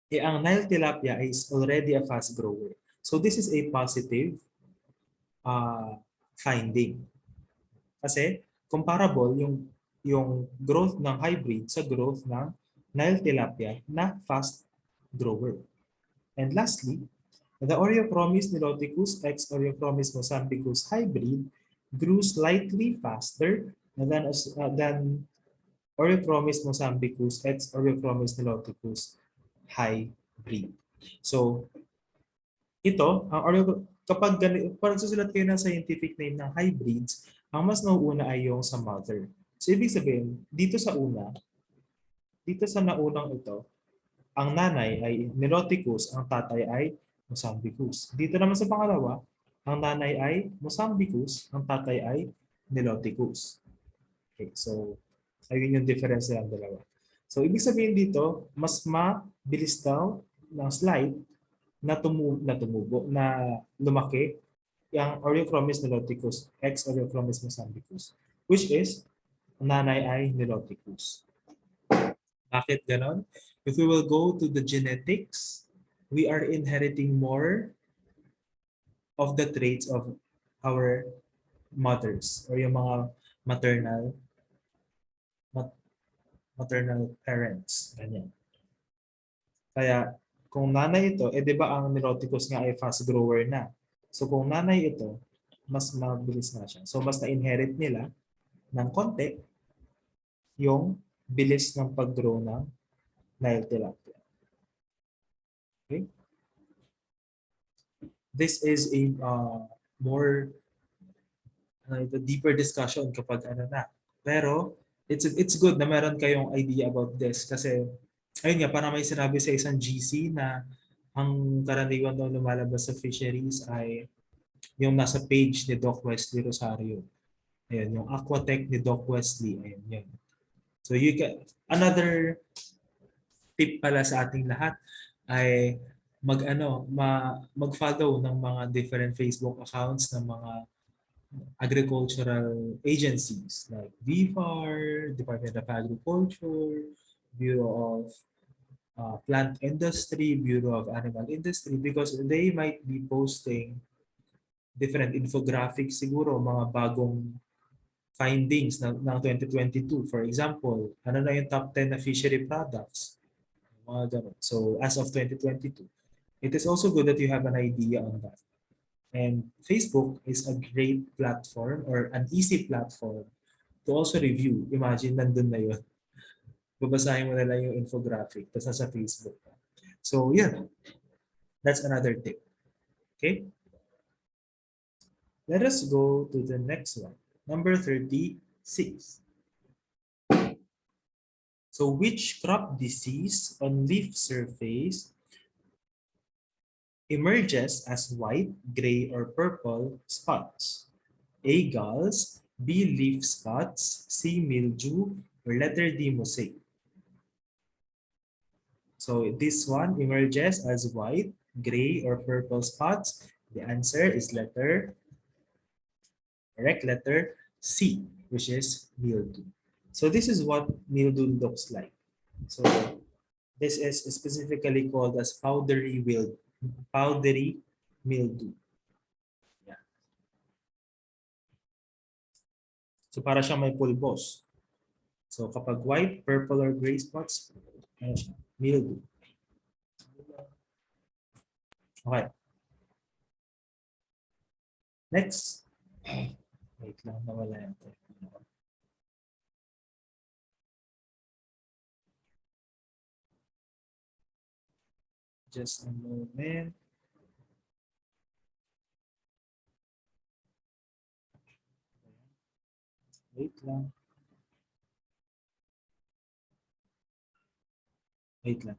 Ang Nile tilapia is already a fast grower. So this is a positive finding. Kasi comparable yung growth ng hybrid sa growth ng Nile tilapia na fast grower. And lastly, the Oreochromis niloticus x Oreochromis mozambicus hybrid grew slightly faster than Oreochromis mozambicus x Oreochromis niloticus hybrid. So, ito, kapag parang susulat kayo ng scientific name ng hybrids, ang mas nauuna ay yung sa mother. So, ibig sabihin, dito sa naunang ito, ang nanay ay Niloticus, ang tatay ay Mozambicus. Dito naman sa pangalawa, ang nanay ay Mozambicus, ang tatay ay Niloticus. Okay, so ayun yung difference ng dalawa. So ibig sabihin dito, mas mabilis daw ng slide na lumaki yung Oreochromis niloticus x Oreochromis mozambicus, which is nanay ay Niloticus. Bakit ganon? If we will go to the genetics, we are inheriting more of the traits of our mothers or yung mga maternal maternal parents. Ganyan. Kaya kung nanay ito, di ba ang Niloticus nga ay fast grower na. So kung nanay ito, mas mabilis na siya. So mas na-inherit nila ng konti yung bilis ng pag-grow ng Nile tilapia. Okay? This is a more deeper discussion kapag ano na. Pero it's good na meron kayong idea about this kasi ayun nga, para may sinabi sa isang GC na ang karaniwan daw lumalabas sa fisheries ay yung nasa page ni Doc Wesley Rosario. Ayun, yung Aquatech ni Doc Wesley. Ayun, yun. So another tip pala sa ating lahat ay mag-follow ng mga different Facebook accounts ng mga agricultural agencies like BFAR, Department of Agriculture, Bureau of Plant Industry, Bureau of Animal Industry, because they might be posting different infographics siguro, mga bagong findings ng 2022. For example, ano na yung top 10 na fishery products? Mga ganun. So as of 2022, it is also good that you have an idea on that. And Facebook is a great platform or an easy platform to also review. Imagine, nandun na yun. Babasahin mo na lang yung infographic tapos nasa Facebook. So yeah, that's another tip. Okay? Let us go to the next one. Number 36. So which crop disease on leaf surface emerges as white, gray, or purple spots? A. Galls, B. Leaf spots, C. Mildew, or letter D. Mosaic. So this one emerges as white, gray, or purple spots. The answer is correct letter C, which is mildew. So this is what mildew looks like. So this is specifically called as powdery mildew. Yeah. So para siyang may pulbos. So kapag white, purple, or gray spots, ano siya? Mildew. Okay. Next. Wait lang, nawala yan. Just a moment. Wait lang. Wait lang.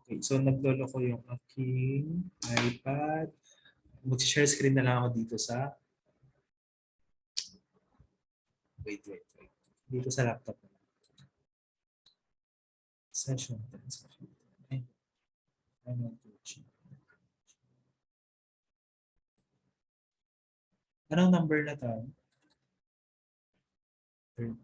Okay, so naglolo ko yung aking iPad. Mag-share screen na lang ako dito sa wait. Dito sa laptop na lang. Session 10. Anong number na to? 13.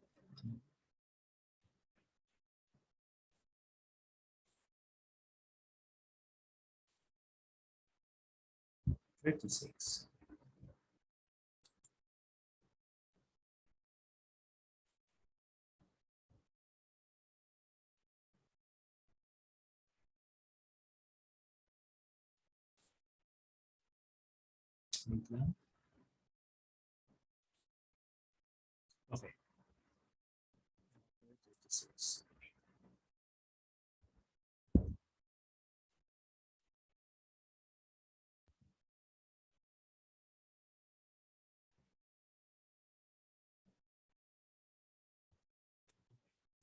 36. Wait lang. Okay. 36.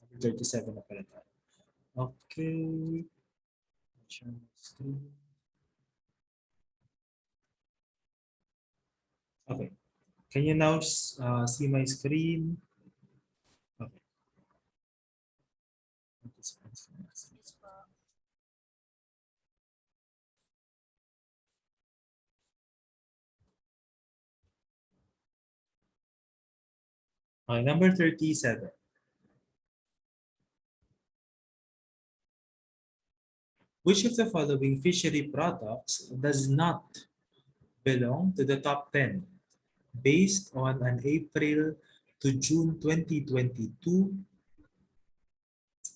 Number 37 na pala tayo. Okay. Share my screen. Okay. Can you now see my screen? Okay. Okay, number 37. Which of the following fishery products does not belong to the top 10 based on an April to June 2022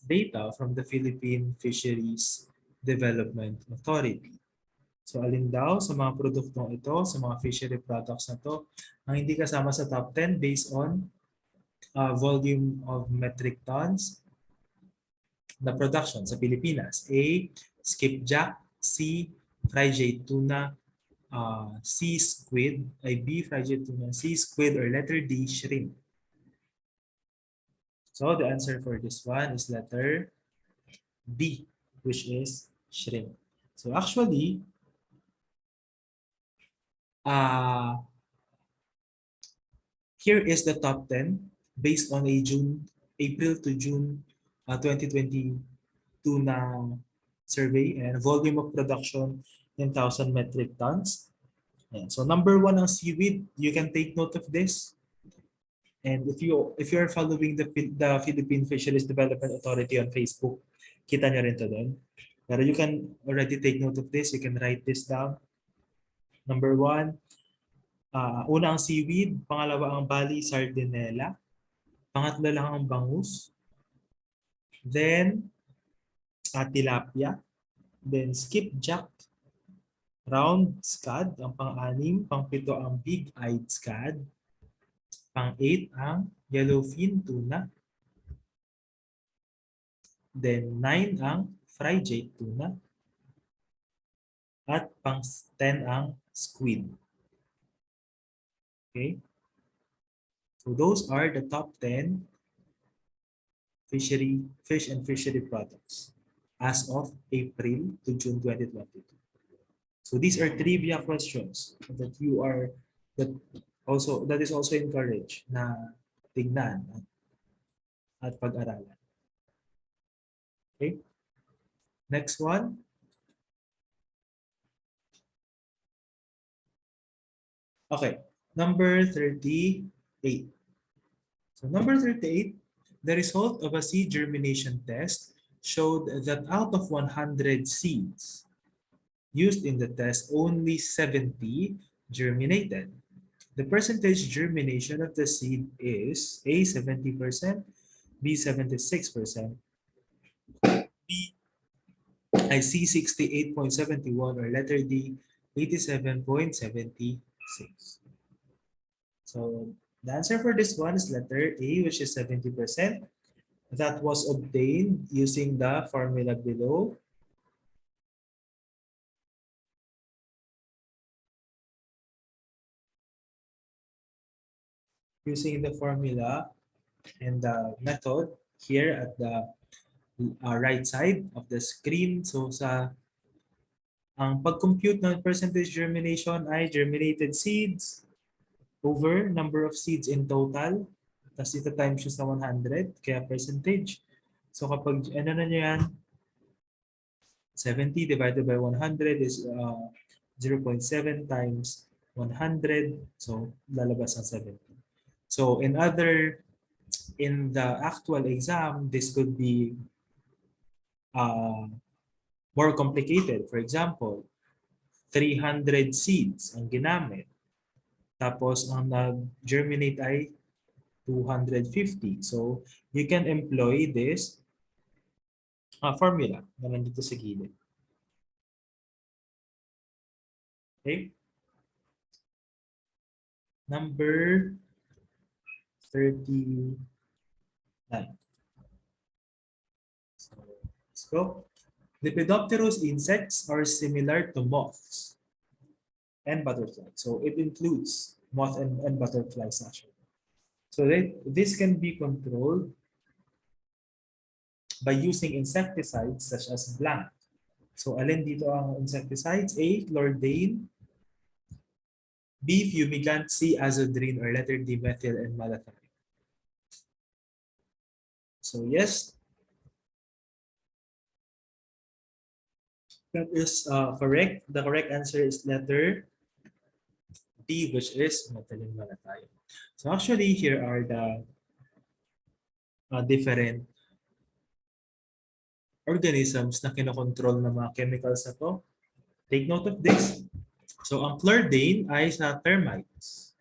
data from the Philippine Fisheries Development Authority? So alin daw sa mga produktong ito, sa mga fishery products na to, ang hindi kasama sa top 10 based on volume of metric tons na production sa Pilipinas? A. Skipjack. C. Fried tuna. C. Squid. Ay B. Fried tuna. C. Squid. Or letter D. Shrimp. So the answer for this one is letter D, which is shrimp. So actually, here is the top 10 based on April to June 2022 na survey and volume of production in 1,000 metric tons. And so number 1 ang seaweed. You can take note of this. And if you are following the Philippine Fisheries Development Authority on Facebook, kita nyo rin to doon. Pero you can already take note of this. You can write this down. Number 1, una ang seaweed, pangalawa ang bali sardinella, pangatlo lang ang bangus, then tilapia, then skipjack, round scad ang pang-anim, pang-pito ang big-eyed scad, pang-8 ang yellowfin tuna, then 9 ang fried tuna, at pang-10 ang squid. Okay? So those are the top 10 fish and fishery products as of April to June 2022. So these are trivia questions that that is also encouraged na tignan at pag-aralan. Okay? Next one. Okay, number 38. So number 38, the result of a seed germination test showed that out of 100 seeds used in the test, only 70 germinated. The percentage germination of the seed is A, 70%, B, 76%, B, I C, 68.71, or letter D, 87.76. So the answer for this one is letter A, which is 70%. That was obtained using the formula below. Using the formula and the method here at the right side of the screen. So ang pag-compute ng percentage germination ay germinated seeds over number of seeds in total. Tapos ito times siya sa 100, kaya percentage. So kapag ano na nyo yan, 70 divided by 100 is 0.7 times 100. So lalabas ang 70. So in the actual exam, this could be more complicated. For example, 300 seeds ang ginamit. Tapos ang nag-germinate ay 250. So you can employ this formula na nandito sa gilid. Okay? Number 39. So let's go. Lepidopterous insects are similar to moths and butterflies. So it includes moth and butterflies actually. So this can be controlled by using insecticides such as blank. So alin dito ang insecticides? A. Chlordane, B. Fumigant, C. Azodrine, or letter D. Methyl and malathion. So yes, that is correct. The correct answer is letter D, which is methyl and malathion. So actually, here are the different organisms na kinokontrol ng mga chemicals na to. Take note of this. So ang chlordane ay sa termites.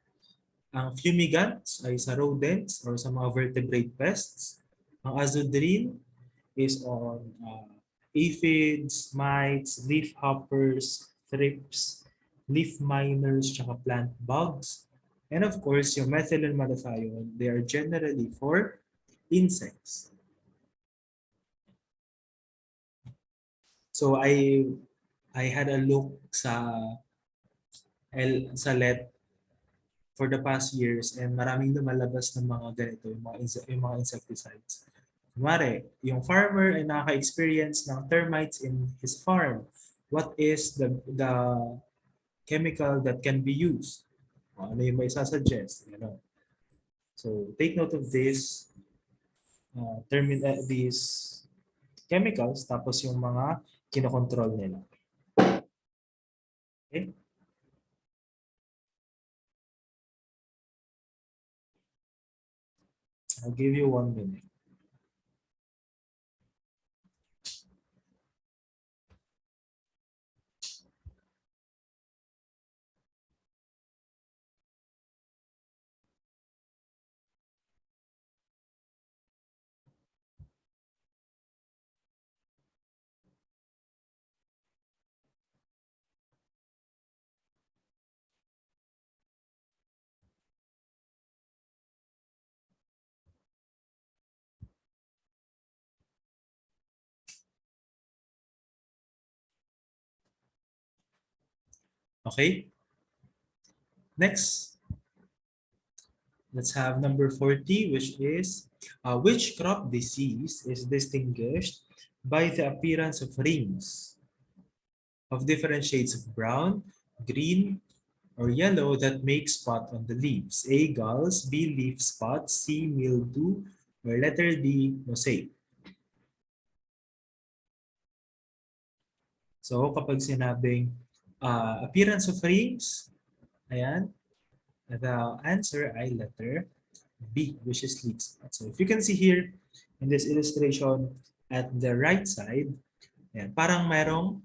Ang fumigants ay sa rodents or sa mga vertebrate pests. Ang azodrine is on aphids, mites, leaf hoppers, thrips, leaf miners, tsaka plant bugs. And of course, yung methyl and malathion, they are generally for insects. So I had a look sa let for the past years and maraming lumalabas ng mga ganito, yung mga insecticides. Kumari, yung farmer ay nakaka-experience ng termites in his farm. What is the chemical that can be used? Ano yung may sasuggest? So take note of this these chemicals tapos yung mga kinokontrol nila. Okay? I'll give you 1 minute. Okay? Next, let's have number 40, which is which crop disease is distinguished by the appearance of rings of different shades of brown, green, or yellow that make spot on the leaves? A. Galls, B. Leaf spots, C. Mildew, or letter D. Mosaic. So kapag sinabing appearance of rings, ayan, the answer ay letter B, which is leaf spot. So if you can see here in this illustration at the right side, ayan, parang merong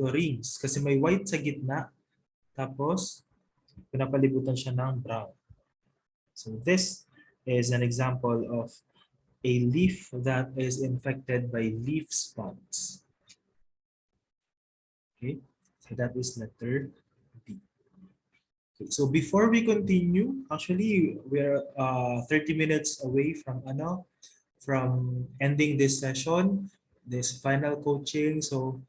rings kasi may white sa gitna tapos pinapalibutan siya ng brown. So this is an example of a leaf that is infected by leaf spots. Okay, so that is letter B. Okay, so before we continue, actually we are 30 minutes away from ending this session, this final coaching. So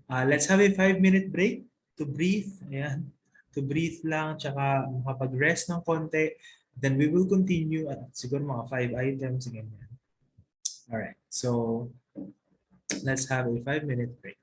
let's have a 5-minute break to breathe. Ayan. To breathe lang, tsaka makapag-rest ng konti. Then we will continue at siguro mga 5 items. Ganyan. Alright, so let's have a 5-minute break.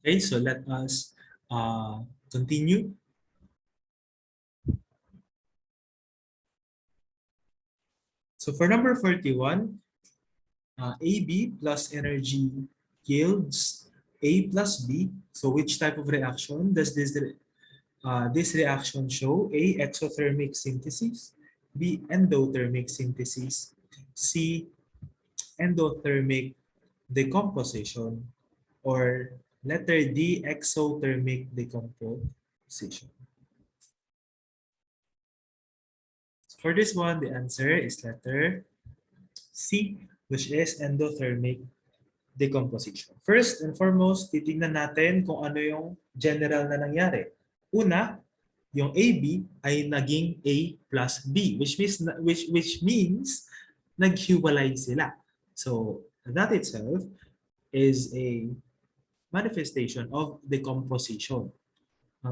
Okay, so let us continue. So for number 41, AB plus energy yields A plus B. So which type of reaction does this reaction show? A, exothermic synthesis. B, endothermic synthesis. C, endothermic decomposition. Or letter D, exothermic decomposition. For this one, the answer is letter C, which is endothermic decomposition. First and foremost, titingnan natin kung ano yung general na nangyari. Una, yung AB ay naging A plus B, which means naghiwalay sila. So that itself is a manifestation of decomposition.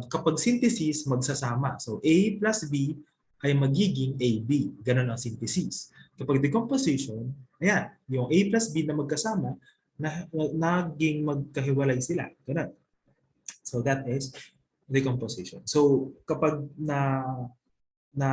Kapag synthesis, magsasama. So A plus B ay magiging AB. Ganon ang synthesis. Kapag decomposition, ayan, yung A plus B na magkasama, naging magkahiwalay sila. Ganon. So that is decomposition. So kapag na na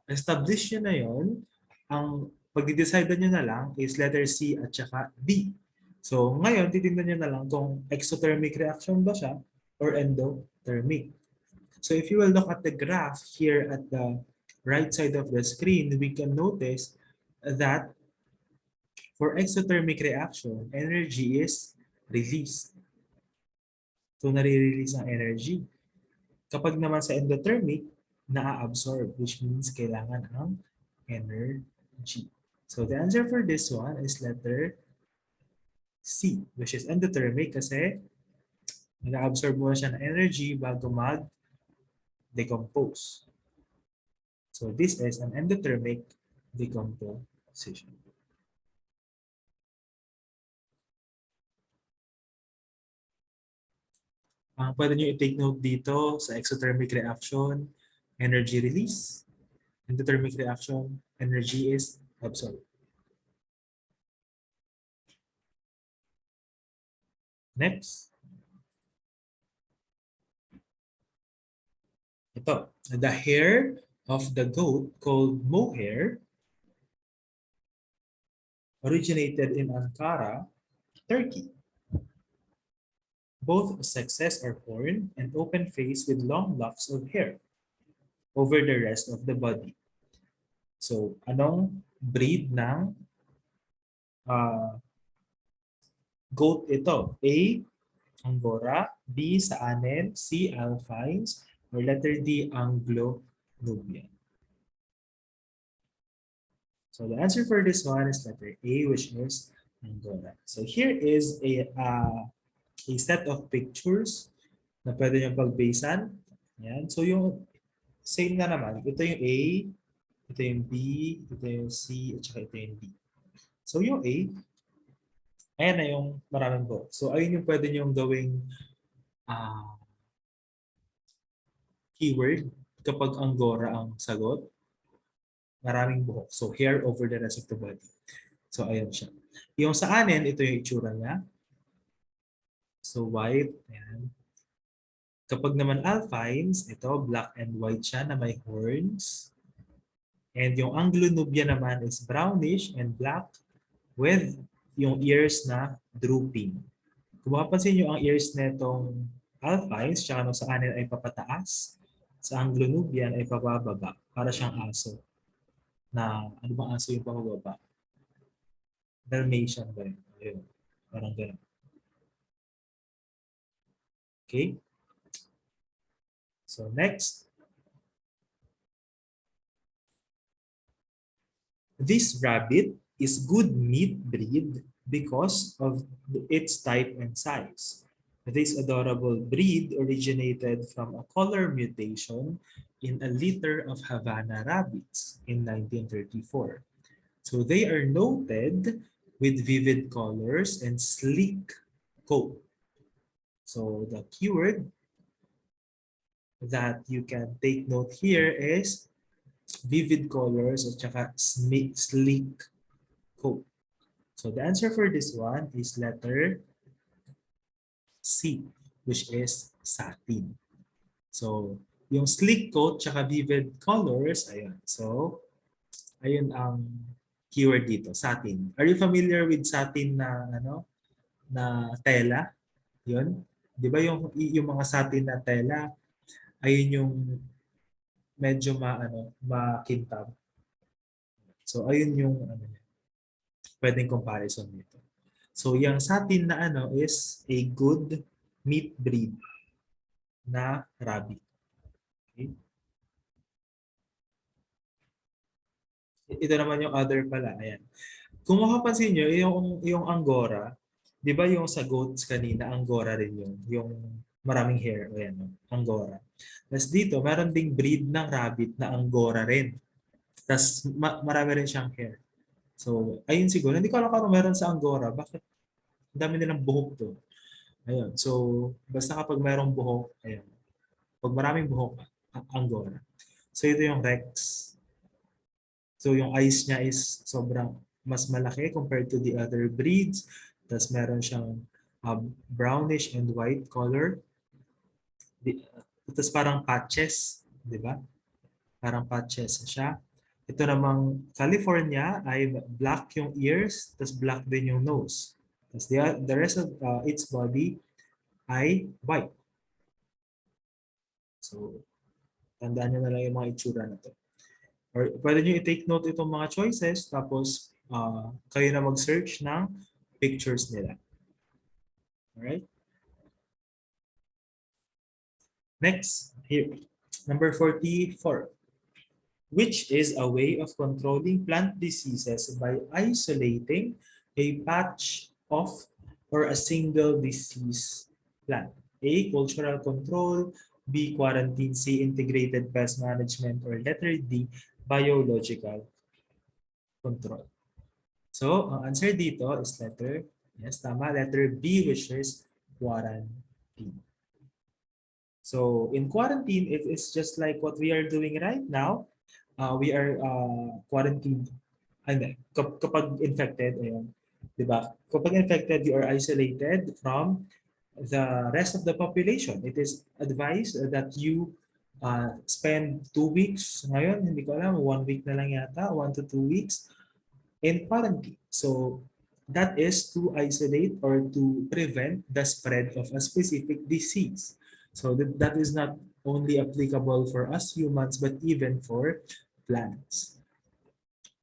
establish nyo na yon, ang pag-decide nyo na lang is letter C at saka D. So ngayon, titingnan nyo na lang kung exothermic reaction ba siya or endothermic. So if you will look at the graph here at the right side of the screen, we can notice that for exothermic reaction, energy is released. So nare-release ang energy. Kapag naman sa endothermic, na-absorb, which means kailangan ang energy. So the answer for this one is letter C, which is endothermic kasi na-absorb mo siya ng energy bago mag-decompose. So this is an endothermic decomposition. Pwede nyo i-take note dito sa exothermic reaction, energy release. Endothermic reaction, energy is absorbed. Next. Ito, the hair of the goat called mohair originated in Ankara, Turkey. Both sexes are horned and open face with long locks of hair over the rest of the body. So, anong breed ng goat ito? A, Angora, B, Saanen, C, Alpines, or letter D, Anglo-Nubian. So the answer for this one is letter A, which is Angora. So here is a set of pictures na pwede nyo pagbasean. Yan. So yung same na naman. Ito yung A, ito yung B, ito yung C, at saka ito yung D. So yung A, ayan na yung maraming buhok. So ayun yung pwede nyo gawing keyword kapag Angora ang sagot. Maraming buhok. So hair over the rest of the body. So ayan siya. Yung sa anin, ito yung itsura niya. So white, ayan. Kapag naman alpines, ito black and white siya na may horns. And yung Anglo-Nubian naman is brownish and black with yung ears na drooping. Kung mapapansin nyo ang ears netong alpines, tsaka no, sa anin ay papataas, sa Anglo-Nubian ay pabababa. Para siyang aso. Na, ano bang aso yung pababa? Dalmatian ba yun? Ayun. Parang gano'n. Okay? So next. This rabbit is good meat breed because of its type and size. This adorable breed originated from a color mutation in a litter of Havana rabbits in 1934. So they are noted with vivid colors and sleek coat. So the keyword that you can take note here is vivid colors at saka sleek coat. So the answer for this one is letter C, which is satin. So, yung sleek coat tsaka vivid colors, ayun. So, ayun ang keyword dito, satin. Are you familiar with satin na na tela? 'Yun. 'Di ba yung mga satin na tela, ayun yung medyo makintab. So ayun yung pwedeng comparison nito. So yung satin na is a good meat breed na rabbit. Okay? Ito naman yung other pala. Ayan. Kung mapapansin nyo, yung Angora, di ba yung sa goats kanina, Angora rin yung maraming hair. Ayan, no? Angora. Tapos dito, meron ding breed ng rabbit na Angora rin. Tapos marami rin siyang hair. So, ayun siguro. Hindi ko alam kung meron sa Angora. Bakit? Ang dami nilang buhok to. Ayun. So, basta kapag mayroong buhok, ayun. Pag maraming buhok, Angora. So, ito yung Rex. So yung eyes niya is sobrang mas malaki compared to the other breeds. Tapos meron siyang brownish and white color. Tapos parang patches, di ba? Parang patches siya. Ito namang California ay black yung ears, tapos black din yung nose. Tapos the rest of its body ay white. So, tandaan nyo na lang yung mga itsura na to. Or pwede nyo i-take note itong mga choices tapos kayo na mag-search ng pictures nila. Alright? Next, here. Number 44. Which is a way of controlling plant diseases by isolating a patch of or a single disease plant. A, cultural control. B, quarantine. C, integrated pest management. Or letter D, biological control. So, ang answer dito is letter B, which is quarantine. So, in quarantine, it is just like what we are doing right now. We are quarantined. Kapag infected, ayan, di ba? Kapag infected, you are isolated from the rest of the population. It is advised that you spend 2 weeks. Ngayon, hindi ko alam, 1 week na lang yata, 1 to 2 weeks in quarantine. So that is to isolate or to prevent the spread of a specific disease. So that is not only applicable for us humans, but even for plants.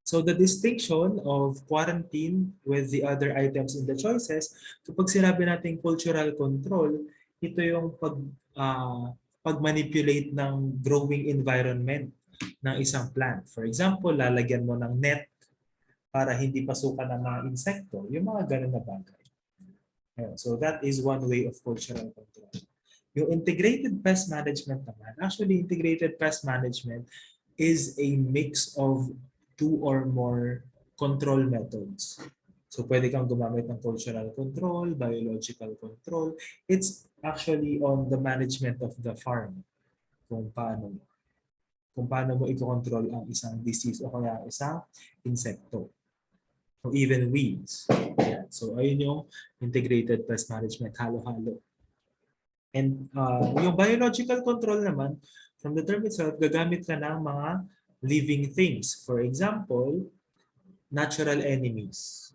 So the distinction of quarantine with the other items in the choices, kapag sinabi natin cultural control, ito yung pag-manipulate ng growing environment ng isang plant. For example, lalagyan mo ng net para hindi pasukan ng mga insekto, yung mga ganun na bagay. So that is one way of cultural control. Yung integrated pest management naman, actually integrated pest management is a mix of 2 or more control methods. So pwede kang gumamit ng cultural control, biological control. It's actually on the management of the farm kung paano mo i-control ang isang disease o kaya isang insekto. Or even weeds. Ayan. So, ayun yung integrated pest management, halo-halo. And yung biological control naman, from the term itself, gagamit ka ng mga living things. For example, natural enemies.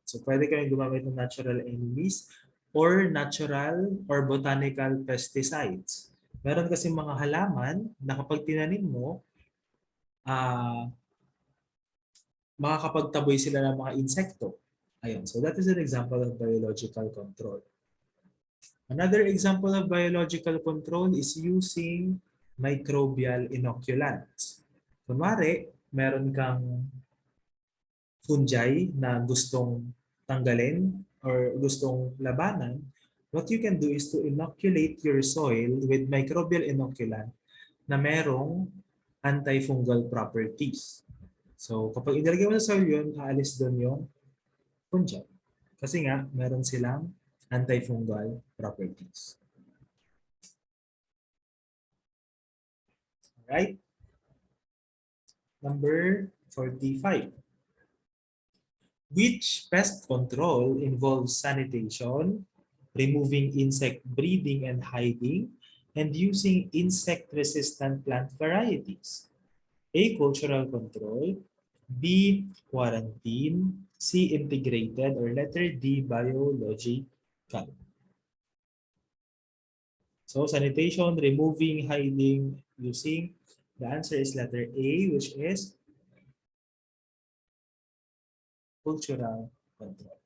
So, pwede kayong gumamit ng natural enemies or natural or botanical pesticides. Meron kasi mga halaman na kapag tinanim mo, makakapagtaboy sila ng mga insekto. Ayun. So that is an example of biological control. Another example of biological control is using microbial inoculants. Kunwari, meron kang fungi na gustong tanggalin or gustong labanan, what you can do is to inoculate your soil with microbial inoculant na merong antifungal properties. So, kapag inilagay mo sa soil yun, aalis doon yung fungi. Kasi nga, meron silang antifungal properties. Alright? Number 45. Which pest control involves sanitation, removing insect breeding and hiding, and using insect-resistant plant varieties. A. Cultural control. B. Quarantine. C. Integrated. Or letter D. Biological. So sanitation, removing, hiding, using. The answer is letter A, which is cultural control.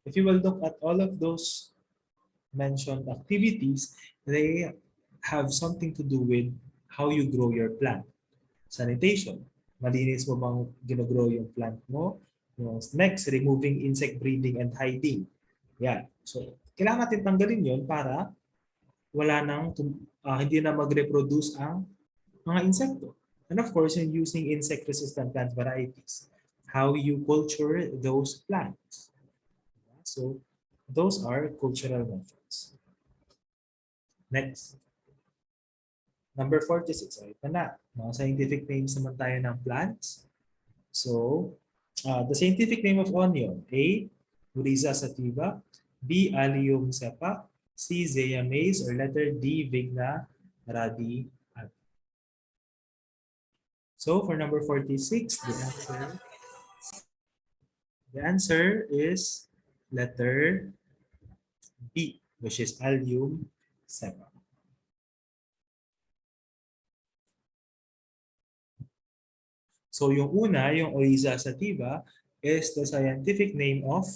If you will look at all of those mentioned activities, they have something to do with how you grow your plant. Sanitation. Malinis mo bang ginogrow yung plant mo? Next, removing insect breeding and hiding. Yeah. So, kailangan natin tanggalin yon para wala nang hindi na mag-reproduce ang mga insekto. And of course, in using insect-resistant plant varieties, how you culture those plants. So, those are cultural methods. Next. Number 46. So, ito na. Mga scientific names naman tayo ng plants. So, the scientific name of onion. A. Oryza sativa. B. Allium cepa. C. Zea mays. Or letter D. Vigna radi. So, for number 46, the answer is letter B, which is Allium cepa. So yung una, yung Oryza sativa, is the scientific name of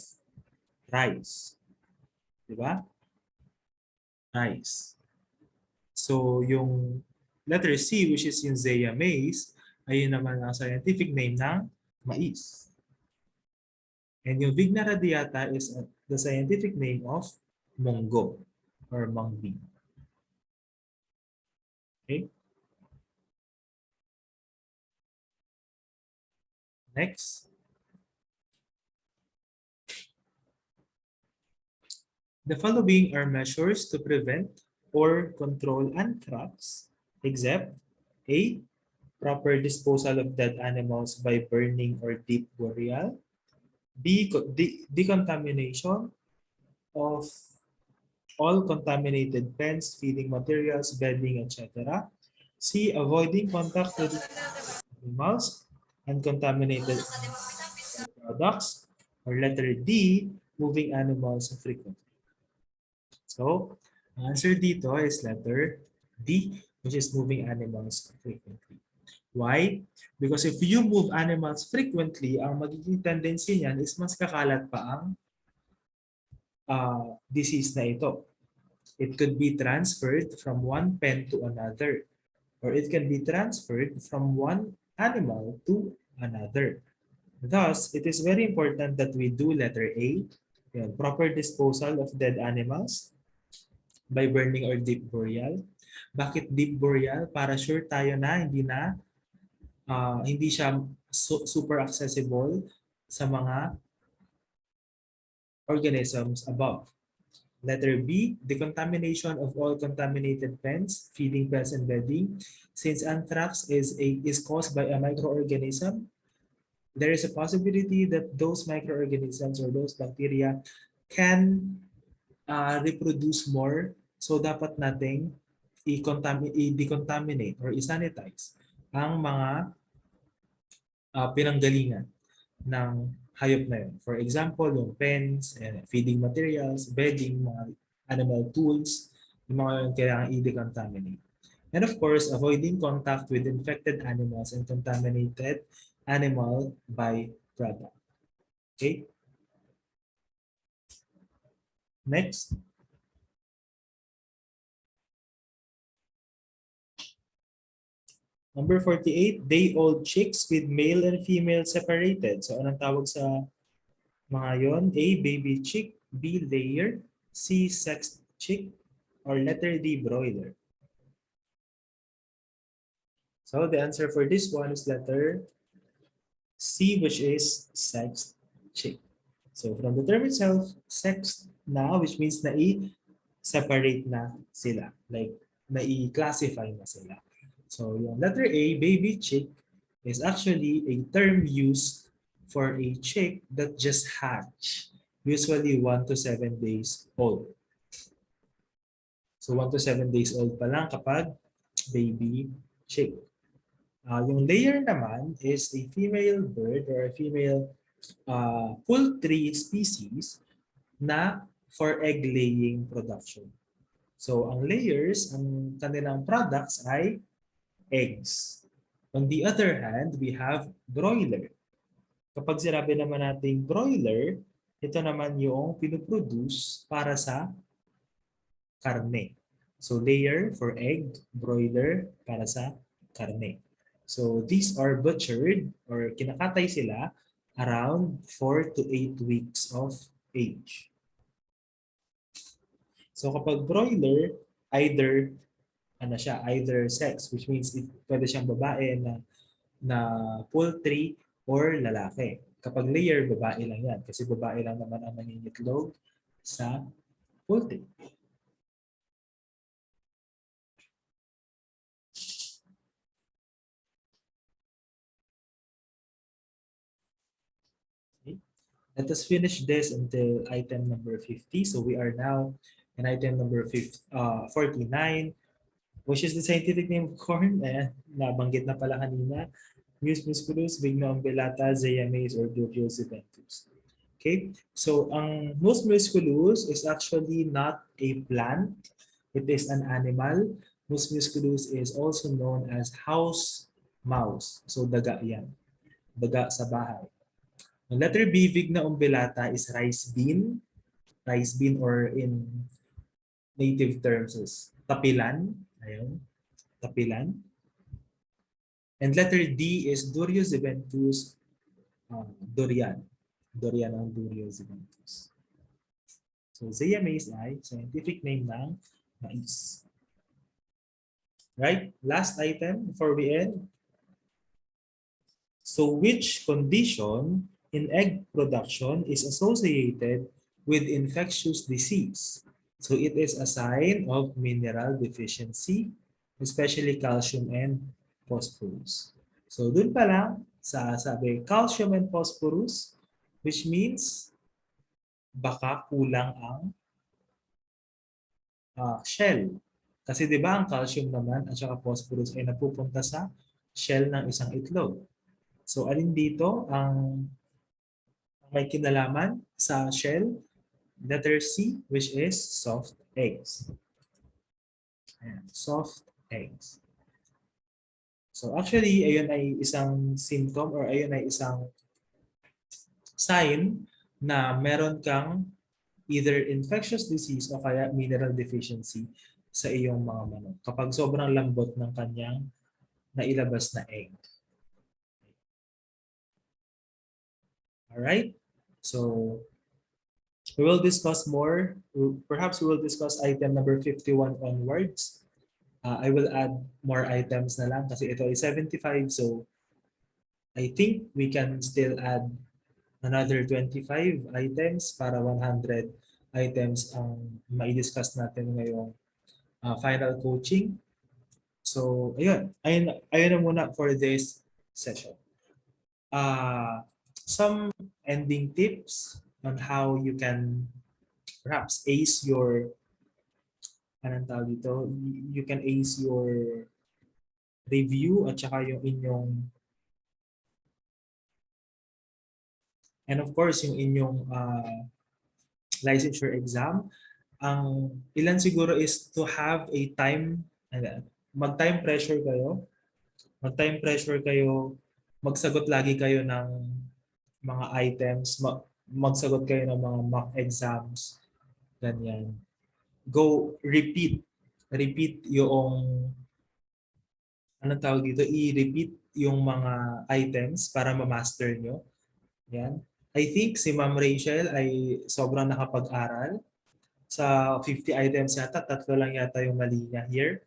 rice. Diba? Rice. So yung letter C, which is yung Zea mays, ayun naman ang scientific name ng mais. And yung Vigna radiata is the scientific name of munggo or mung bean. Okay? Next. The following are measures to prevent or control anthrax, except A. Proper disposal of dead animals by burning or deep burial. B. Decontamination of all contaminated pens, feeding materials, bedding, etc. C. Avoiding contact with animals and contaminated products. Or letter D. Moving animals frequently. So, ang answer dito is letter D, which is moving animals frequently. Why? Because if you move animals frequently, ang magiging tendency niyan is mas kakalat pa ang disease na ito. It could be transferred from one pen to another, or it can be transferred from one animal to another. Thus, it is very important that we do letter A, proper disposal of dead animals by burning or deep burial. Bakit deep burial? Para sure tayo na hindi siya super accessible sa mga organisms above. Letter B, decontamination of all contaminated pens, feeding pens and bedding. Since anthrax is caused by a microorganism, there is a possibility that those microorganisms or those bacteria can reproduce more. So dapat nating i-decontaminate or i-sanitize ang mga pinanggalingan ng hayop na yun. For example, yung pens, feeding materials, bedding, mga animal tools, yung mga yun kailangan i-decontaminate. And of course, avoiding contact with infected animals and contaminated animal by product. Okay? Next. Number 48, day-old chicks with male and female separated. So anong tawag sa mga yon? A, baby chick. B, layer. C, sexed chick. Or letter D, broiler. So the answer for this one is letter C, which is sexed chick. So from the term itself, sexed na, which means na i-separate na sila. Like, na i-classify na sila. So yung letter A, baby chick, is actually a term used for a chick that just hatched, usually 1 to 7 days old. So 1 to 7 days old pa lang kapag baby chick. Yung layer naman is a female bird or a female poultry species na for egg laying production. So ang layers, ang kanilang products ay eggs. On the other hand, we have broiler. Kapag sinabi naman natin broiler, ito naman yung pinuproduce para sa karne. So layer for egg, broiler para sa karne. So these are butchered or kinakatay sila around 4 to 8 weeks of age. So kapag broiler, either either sex, which means pwede siyang babae na poultry or lalaki. Kapag layer, babae lang yan kasi babae lang naman ang nangingitlog sa poultry. Let us finish this until item number 50. So we are now in item number 49, which is the scientific name of corn. Nabanggit na pala kanina. Mus musculus, Vigna umbellata, Zeames, or Durios eventus. Okay, so ang Mus musculus is actually not a plant. It is an animal. Mus musculus is also known as house mouse. So daga yan. Daga sa bahay. The letter B, Vigna umbellata, is rice bean. Rice bean or in native terms is tapilan. Ayun, tapilan. And letter D is Durios eventus, durian. Durian ang Durios eventus. So Zea maize ay scientific name ng mais. Right? Last item before we end. So which condition in egg production is associated with infectious disease? So it is a sign of mineral deficiency, especially calcium and phosphorus. So dun pa lang sa sabi calcium and phosphorus, which means baka kulang ang shell. Kasi 'di ba ang calcium naman at saka phosphorus ay napupunta sa shell ng isang itlog. So alin dito ang may kinalaman sa shell? Letter C, which is soft eggs. Ayan, soft eggs. So actually, ayun ay isang symptom or ayun ay isang sign na meron kang either infectious disease o kaya mineral deficiency sa iyong mga manok kapag sobrang lambot ng kanyang nailabas na egg. Alright? So, we will discuss more. Perhaps we will discuss item number 51 onwards. I will add more items na lang kasi ito ay 75. So, I think we can still add another 25 items para 100 items ang mai-discuss natin ngayong final coaching. So, ayun na muna for this session. Some ending tips on how you can perhaps ace your you can ace your review at saka yung inyong and of course yung inyong licensure exam. Ang ilan siguro is to have a time, mag-time pressure kayo. Mag-time pressure kayo, magsagot lagi kayo ng mga items, magsagot kayo ng mga mock exams, ganyan. Go, repeat yung, anong tawag dito, i-repeat yung mga items para ma-master nyo. Yan. I think si Ma'am Rachel ay sobrang nakapag-aral. Sa 50 items yata, 3 lang yata yung mali niya here.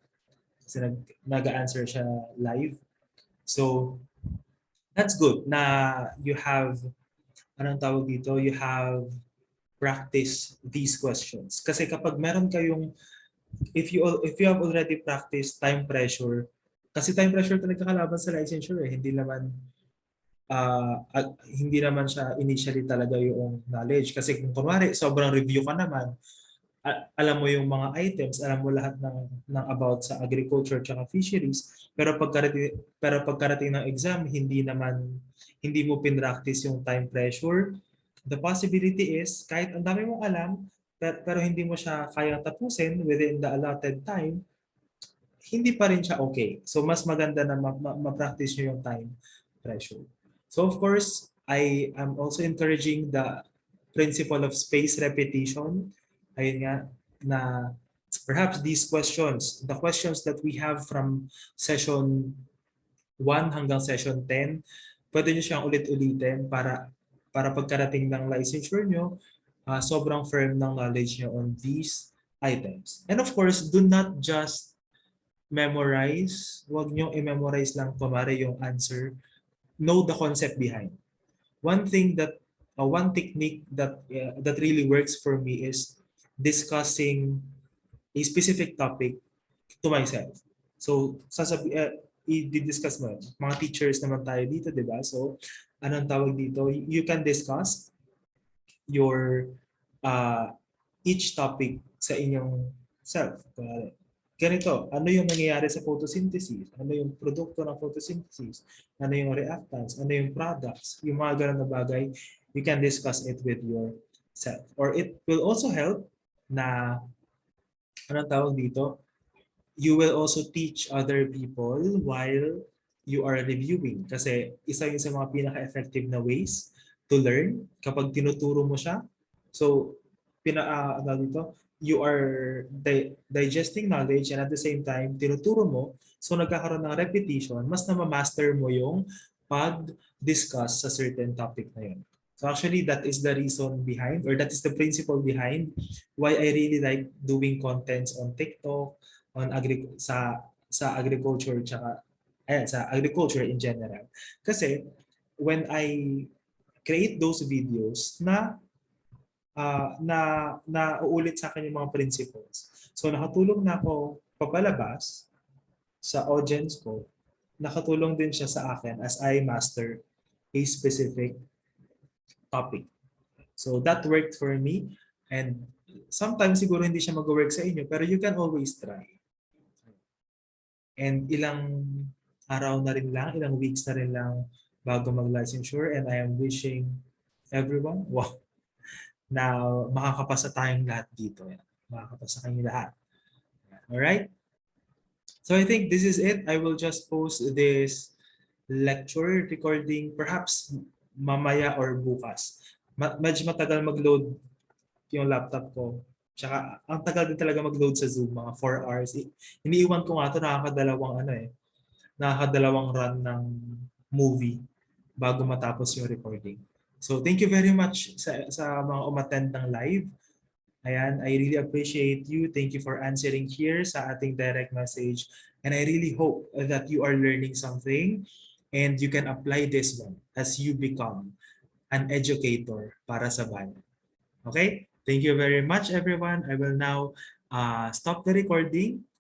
Kasi nag-answer siya live. So, that's good na you have, anong tawag dito, you have practice these questions. Kasi kapag meron kayong, if you have already practiced time pressure, kasi time pressure talaga kalaban sa licensure eh. Hindi naman siya initially talaga yung knowledge. Kasi kung kunwari, sobrang review ka naman, alam mo yung mga items, alam mo lahat ng about sa agriculture tsaka fisheries, pero pagkarating ng exam, hindi mo pinractice yung time pressure. The possibility is, kahit ang dami mong alam, pero hindi mo siya kayang tapusin within the allotted time, hindi pa rin siya okay. So mas maganda na ma-practice nyo yung time pressure. So of course, I am also encouraging the principle of space repetition. Ayun nga, na perhaps these questions, the questions that we have from session 1 hanggang session 10, pwede nyo siyang ulit-ulitin para pagkarating ng licensure nyo, sobrang firm ng knowledge nyo on these items. And of course, do not just memorize. Huwag nyo i-memorize lang kumari yung answer. Know the concept behind. One technique that really works for me is discussing a specific topic to myself. So, i-discuss mo. Mga teachers naman tayo dito, di ba? So, anong tawag dito? You can discuss your each topic sa inyong self. Ganito, ano yung nangyayari sa photosynthesis? Ano yung produkto ng photosynthesis? Ano yung reactants? Ano yung products? Yung mga ganun na bagay, you can discuss it with yourself. Or it will also help na, anong tawag dito? You will also teach other people while you are reviewing. Kasi isa yun sa mga pinaka-effective na ways to learn kapag tinuturo mo siya. So, dito, you are digesting knowledge and at the same time, tinuturo mo. So, nagkakaroon ng repetition, mas na-master mo yung pag-discuss sa certain topic na yun. So actually, that is the reason behind, or that is the principle behind why I really like doing contents on TikTok, on sa agriculture tsaka sa agriculture in general. Kasi when I create those videos na uulit sa akin yung mga principles. So nakatulong na ako papalabas sa audience ko. Nakatulong din siya sa akin as I master a specific topic. So that worked for me, and sometimes siguro hindi siya mag-work sa inyo, pero you can always try. And ilang araw na rin lang, ilang weeks na rin lang bago mag-licensure, and I am wishing everyone, wow, na makakapasa tayong lahat dito. Makakapasa kayong lahat. Alright? So I think this is it. I will just post this lecture recording perhaps mamaya or bukas. Medyo matagal mag-load yung laptop ko. Tsaka ang tagal din talaga mag-load sa Zoom, mga 4 hours. Iniiwan ko nga ito, nakakadalawang run ng movie bago matapos yung recording. So thank you very much sa mga umattend ng live. Ayan, I really appreciate you. Thank you for answering here sa ating direct message. And I really hope that you are learning something and you can apply this one as you become an educator para sa bayan. Okay? Thank you very much, everyone. I will now stop the recording.